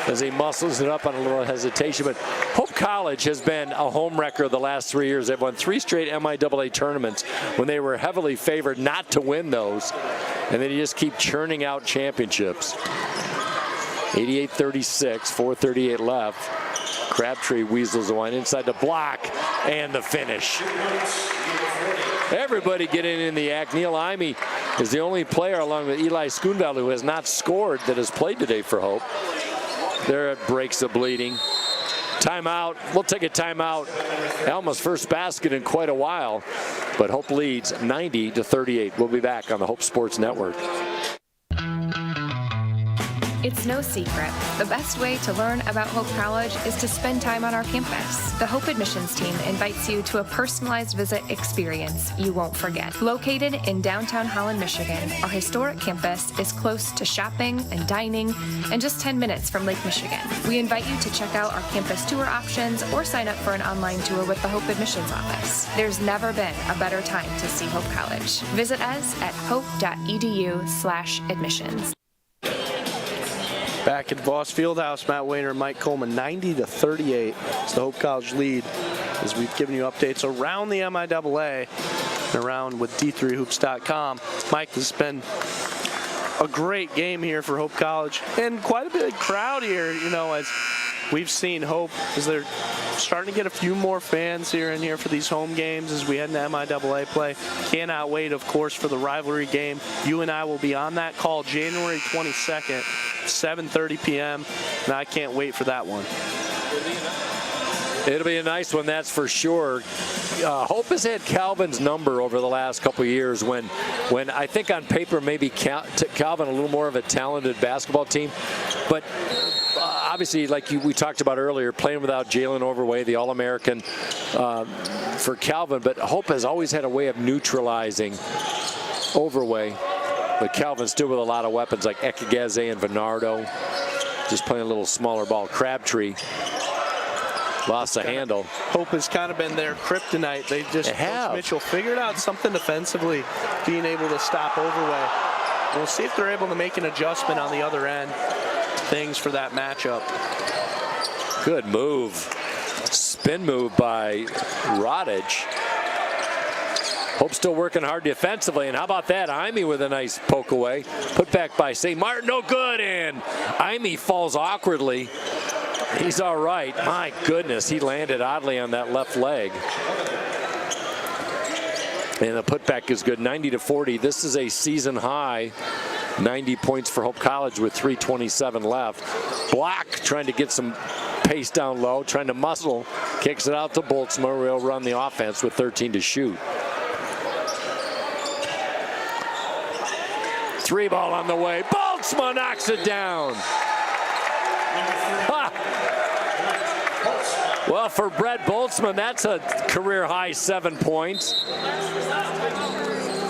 B: as he muscles it up on a little hesitation. But Hope College has been a home wrecker the last 3 years. They've won 3 straight MIAA tournaments when they were heavily favored not to win those. And then you just keep churning out championships. 88-36, 4:38 left. Crabtree weasels the one inside the block, and the finish. Everybody getting in the act. Neil Ime is the only player along with Eli Schichtel who has not scored that has played today for Hope. There it breaks the bleeding. Timeout. We'll take a timeout. Alma's first basket in quite a while, but Hope leads 90-38. We'll be back on the Hope Sports Network.
S: It's no secret. The best way to learn about Hope College is to spend time on our campus. The Hope admissions team invites you to a personalized visit experience you won't forget. Located in downtown Holland, Michigan, our historic campus is close to shopping and dining and just 10 minutes from Lake Michigan. We invite you to check out our campus tour options or sign up for an online tour with the Hope admissions office. There's never been a better time to see Hope College. Visit us at hope.edu/admissions.
A: Back at Voss Fieldhouse, Matt Wayner and Mike Coleman, 90-38. It's the Hope College lead as we've given you updates around the MIAA and around with D3Hoops.com. Mike, this has been a great game here for Hope College and quite a big crowd here, you know, as we've seen Hope as they're starting to get a few more fans here and here for these home games as we head into MIAA play. Cannot wait, of course, for the rivalry game. You and I will be on that call January 22nd, 7:30 p.m., and I can't wait for that one.
B: It'll be a nice one, that's for sure. Hope has had Calvin's number over the last couple of years when I think on paper maybe Calvin a little more of a talented basketball team, but obviously, like we talked about earlier, playing without Jalen Overway, the All-American for Calvin, but Hope has always had a way of neutralizing Overway. But Calvin's still with a lot of weapons like Ekegeze and Bernardo. Just playing a little smaller ball. Crabtree lost the handle.
A: Hope has kind of been their kryptonite. They just, Coach Mitchell figured out something defensively, being able to stop Overway. We'll see if they're able to make an adjustment on the other end. Things for that matchup.
B: Good move. Spin move by Rodic. Hope still working hard defensively, and how about that? Ime with a nice poke away. Put back by St. Martin, no good, and Ime falls awkwardly. He's all right. My goodness, he landed oddly on that left leg. And the putback is good, 90-40. This is a season high, 90 points for Hope College with 3:27 left. Block trying to get some pace down low, trying to muscle, kicks it out to Boltzmann. Will run the offense with 13 to shoot. 3 ball on the way. Boltzmann knocks it down. Ha. Well, for Brett Boltzmann, that's a career high 7 points.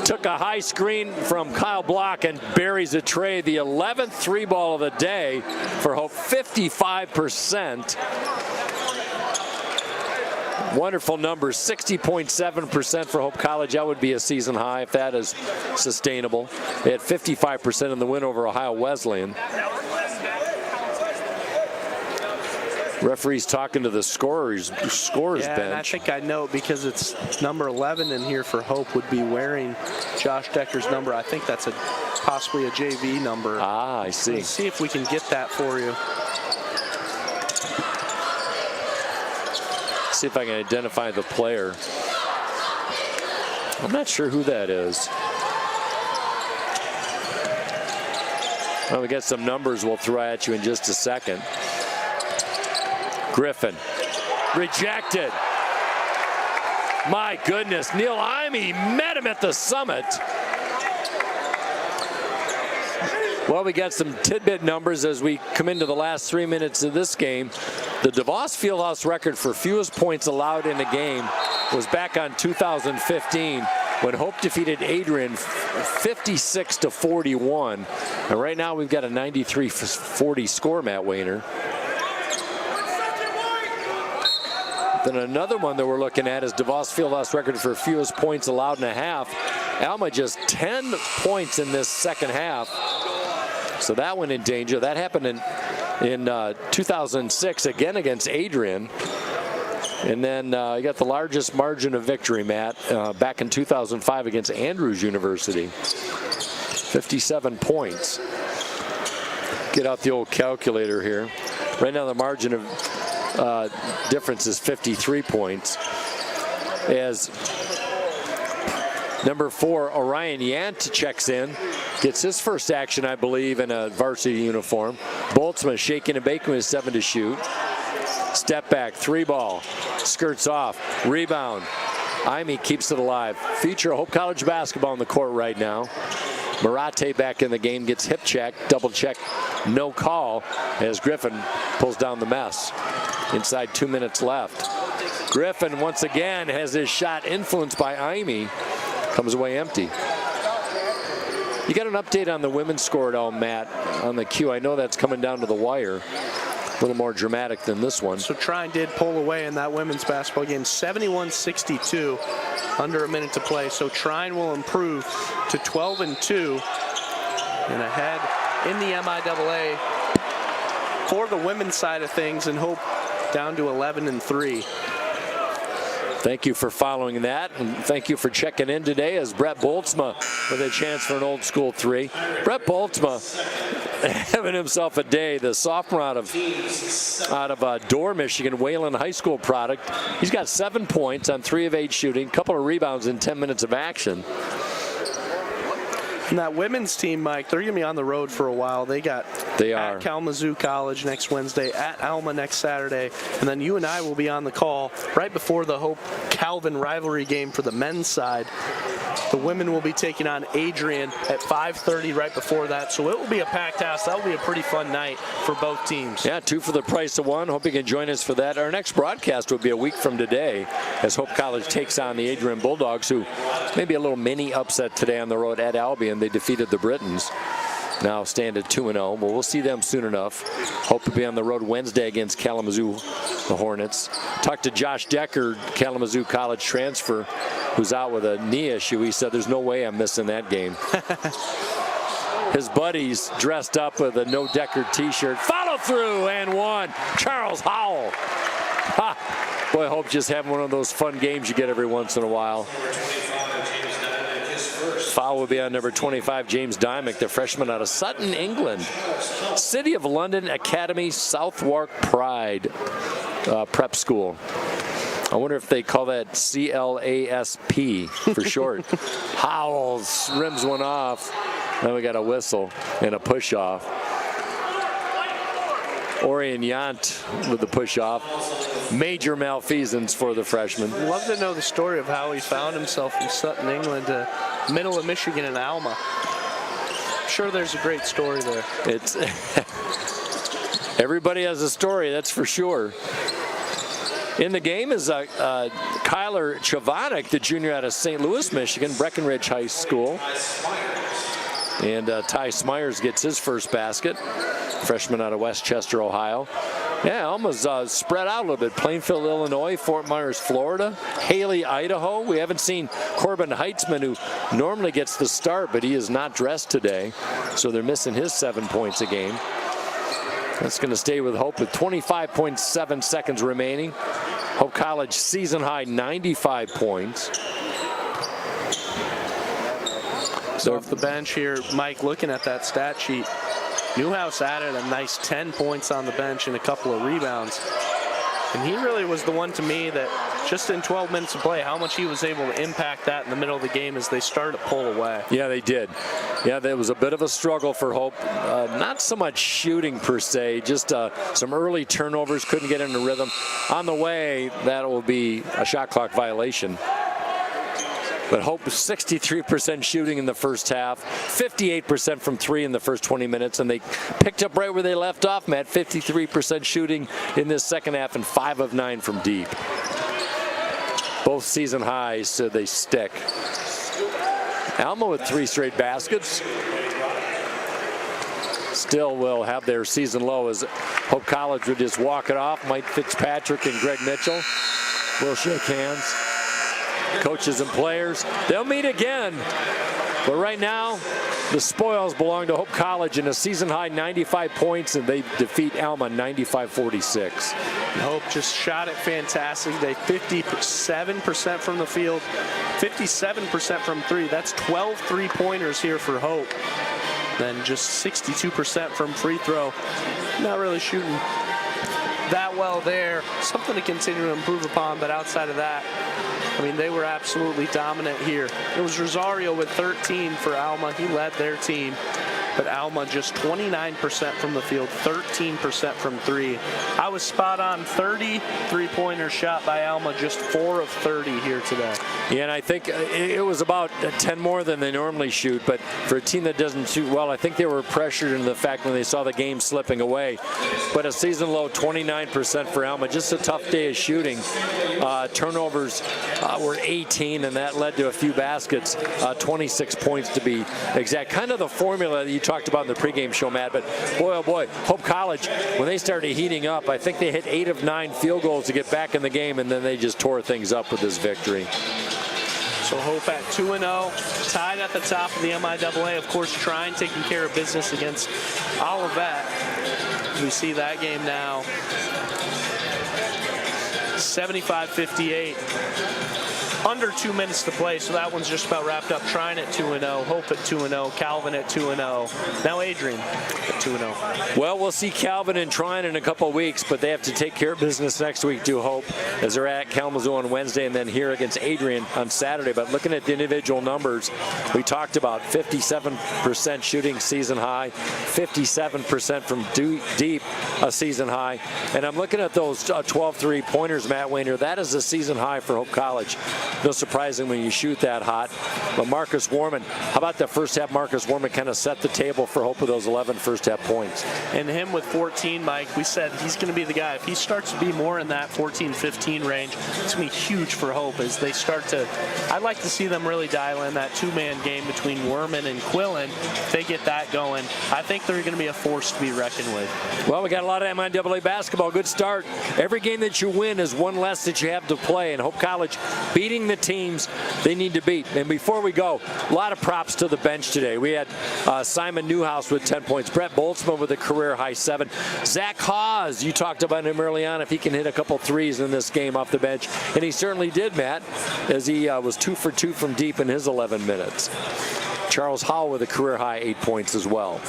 B: Took a high screen from Kyle Block and buries a tray. The 11th 3 ball of the day for Hope, 55%. Wonderful numbers, 60.7% for Hope College. That would be a season high if that is sustainable. They had 55% in the win over Ohio Wesleyan. Referee's talking to the scorers bench.
A: And I think I know because it's number 11 in here for Hope would be wearing Josh Decker's number. I think that's possibly a JV number.
B: Ah, I see.
A: Let's see if we can get that for you.
B: See if I can identify the player. I'm not sure who that is. Well, we got some numbers we'll throw at you in just a second. Griffin, rejected. My goodness, Neil Ime met him at the summit. Well, we got some tidbit numbers as we come into the last 3 minutes of this game. The DeVos Fieldhouse record for fewest points allowed in a game was back on 2015 when Hope defeated Adrian 56-41. And right now we've got a 93-40 score, Matt Wayner. Then another one that we're looking at is DeVos Fieldhouse record for fewest points allowed in a half. Alma just 10 points in this second half. So that one in danger. That happened in 2006, again against Adrian. And then you got the largest margin of victory, Matt, back in 2005 against Andrews University. 57 points. Get out the old calculator here. Right now the margin of difference is 53 points. As number 4, Orion Yant checks in. Gets his first action, I believe, in a varsity uniform. Boltzmann shaking and baking with 7 to shoot. Step back, 3 ball. Skirts off. Rebound. Ime keeps it alive. Feature Hope College basketball on the court right now. Marate back in the game, gets hip check, double check, no call, as Griffin pulls down the mess. Inside 2 minutes left. Griffin once again has his shot influenced by Ime. Comes away empty. You got an update on the women's score at all, Matt, on the queue? I know that's coming down to the wire. A little more dramatic than this one.
A: So Trine did pull away in that women's basketball game, 71-62, under a minute to play. So Trine will improve to 12-2 and ahead in the MIAA for the women's side of things, and Hope down to 11-3.
B: Thank you for following that, and thank you for checking in today as Brett Boltzmann with a chance for an old school 3. Brett Boltzmann having himself a day. The sophomore out of Dorr, Michigan, Wayland High School product. He's got 7 points on 3 of 8 shooting, couple of rebounds in 10 minutes of action.
A: And that women's team, Mike, they're going to be on the road for a while. They are at Kalamazoo College next Wednesday, at Alma next Saturday, and then you and I will be on the call right before the Hope-Calvin rivalry game for the men's side The women will be taking on Adrian at 5:30 right before that, so it will be a packed house. That will be a pretty fun night for both teams.
B: Yeah, 2 for the price of 1. Hope you can join us for that. Our next broadcast will be a week from today as Hope College takes on the Adrian Bulldogs, who maybe a little mini upset today on the road at Albion. They defeated the Britons. Now stand at 2-0. Well, we'll see them soon enough. Hope to be on the road Wednesday against Kalamazoo, the Hornets. Talked to Josh Decker, Kalamazoo College transfer, who's out with a knee issue. He said, there's no way I'm missing that game. His buddies dressed up with a No Decker t-shirt. Follow through and 1. Charles Howell. Ha. Boy, Hope just having one of those fun games you get every once in a while. Foul will be on number 25, James Dymock, the freshman out of Sutton, England. City of London Academy Southwark Pride prep school. I wonder if they call that CLASP for short. Howells rims one off. Then we got a whistle and a push off. Orion Yant with the push off. Major malfeasance for the freshman.
A: Love to know the story of how he found himself from Sutton, England to middle of Michigan and Alma. I'm sure there's a great story there.
B: It's everybody has a story, that's for sure. In the game is Kyler Chavanek, the junior out of St. Louis, Michigan, Breckenridge High School. And Ty Smyers gets his first basket, freshman out of Westchester, Ohio. Yeah, Alma's spread out a little bit. Plainfield, Illinois, Fort Myers, Florida, Haley, Idaho. We haven't seen Corbin Heitzman, who normally gets the start, but he is not dressed today. So they're missing his 7 points a game. That's going to stay with Hope with 25.7 seconds remaining. Hope College season high 95 points.
A: So off the bench here, Mike, looking at that stat sheet, Newhouse added a nice 10 points on the bench and a couple of rebounds. And he really was the one to me that just in 12 minutes of play, how much he was able to impact that in the middle of the game as they started to pull away.
B: Yeah, they did. Yeah, there was a bit of a struggle for Hope. Not so much shooting per se, just some early turnovers, couldn't get into rhythm. On the way, that will be a shot clock violation. But Hope was 63% shooting in the first half, 58% from 3 in the first 20 minutes, and they picked up right where they left off, Matt. 53% shooting in this second half and 5 of 9 from deep. Both season highs, so they stick. Alma with 3 straight baskets. Still will have their season low as Hope College would just walk it off. Mike Fitzpatrick and Greg Mitchell will shake hands. Coaches and players, they'll meet again. But right now, the spoils belong to Hope College in a season-high 95 points, and they defeat Alma 95-46.
A: Hope just shot it fantastic. They 57% from the field, 57% from 3. That's 12 three-pointers here for Hope. Then just 62% from free throw. Not really shooting that well there. Something to continue to improve upon, but outside of that, I mean, they were absolutely dominant here. It was Rosario with 13 for Alma. He led their team. But Alma just 29% from the field, 13% from 3. I was spot on. 30 three-pointers shot by Alma, just 4 of 30 here today.
B: Yeah, and I think it was about 10 more than they normally shoot, but for a team that doesn't shoot well, I think they were pressured into the fact when they saw the game slipping away. But a season low 29% for Alma, just a tough day of shooting. Turnovers were 18, and that led to a few baskets, 26 points to be exact. Kind of the formula that you talked about in the pregame show, Matt, but boy, oh boy, Hope College, when they started heating up, I think they hit 8 of 9 field goals to get back in the game, and then they just tore things up with this victory.
A: So Hope at 2-0, tied at the top of the MIAA, of course, trying taking care of business against Olivet. We see that game now, 75-58. Under 2 minutes to play, so that one's just about wrapped up. Trying at 2-0, Hope at 2-0, Calvin at 2-0. Now Adrian at 2-0.
B: Well, we'll see Calvin and Trine in a couple of weeks, but they have to take care of business next week, do Hope, as they're at Kalamazoo on Wednesday and then here against Adrian on Saturday. But looking at the individual numbers, we talked about 57% shooting season high, 57% from deep a season high. And I'm looking at those 12 three-pointers, Matt Wayner. That is a season high for Hope College. no surprising when you shoot that hot. But Marcus Warman, how about the first half? Marcus Warman kind of set the table for Hope with those 11 first half points.
A: And him with 14, Mike, we said he's going to be the guy. If he starts to be more in that 14-15 range, it's going to be huge for Hope as they start to, I'd like to see them really dial in that two-man game between Werman and Quillen. If they get that going, I think they're going to be a force to be reckoned with.
B: Well, we got a lot of MIAA basketball. Good start. Every game that you win is one less that you have to play, and Hope College beating the teams they need to beat. And before we go, a lot of props to the bench today. We had Simon Newhouse with 10 points, Brett Boltzmann with a career-high 7. Zach Hawes, you talked about him early on, if he can hit a couple threes in this game off the bench, and he certainly did, Matt, as he was 2 for 2 from deep in his 11 minutes. Charles Howell with a career-high 8 points as well.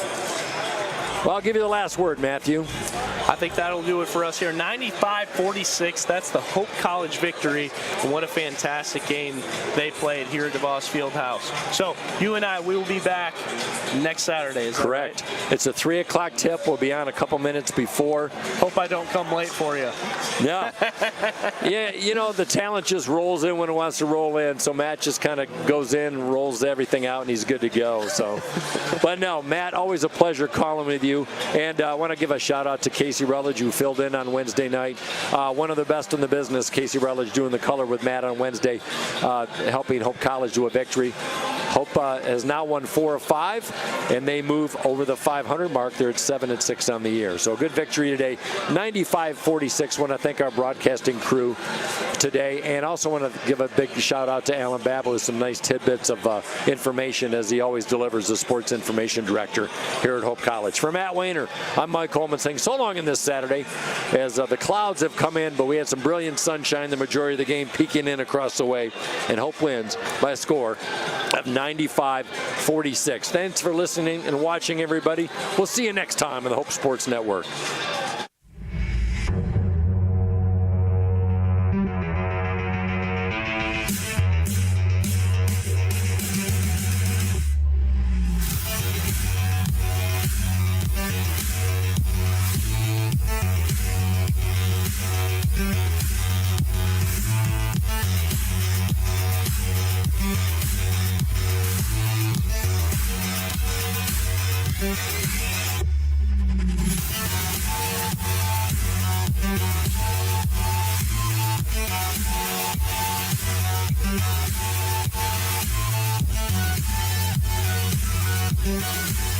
B: Well, I'll give you the last word, Matthew.
A: I think that'll do it for us here. 95-46, that's the Hope College victory. And what a fantastic game they played here at DeVos Fieldhouse. So you and I, we will be back next Saturday, is that
B: correct?
A: Right?
B: It's a 3 o'clock tip. We'll be on a couple minutes before.
A: Hope I don't come late for you.
B: No. Yeah, you know, the talent just rolls in when it wants to roll in. So Matt just kind of goes in, rolls everything out, and he's good to go. So, but no, Matt, always a pleasure calling with you. And I want to give a shout out to Casey Rutledge, who filled in on Wednesday night. One of the best in the business, Casey Rutledge, doing the color with Matt on Wednesday, helping Hope College to a victory. Hope has now won 4 of 5, and they move over the 500 mark. They're at 7-6 on the year. So a good victory today, 95-46. Want to thank our broadcasting crew today, and also want to give a big shout out to Alan Babb with some nice tidbits of information, as he always delivers, the sports information director here at Hope College. For Matt Wayner, I'm Mike Coleman saying so long in this Saturday, as the clouds have come in, but we had some brilliant sunshine the majority of the game, peeking in across the way, and Hope wins by a score of 95-46. Thanks for listening and watching, everybody. We'll see you next time on the Hope Sports Network.
T: Thank you.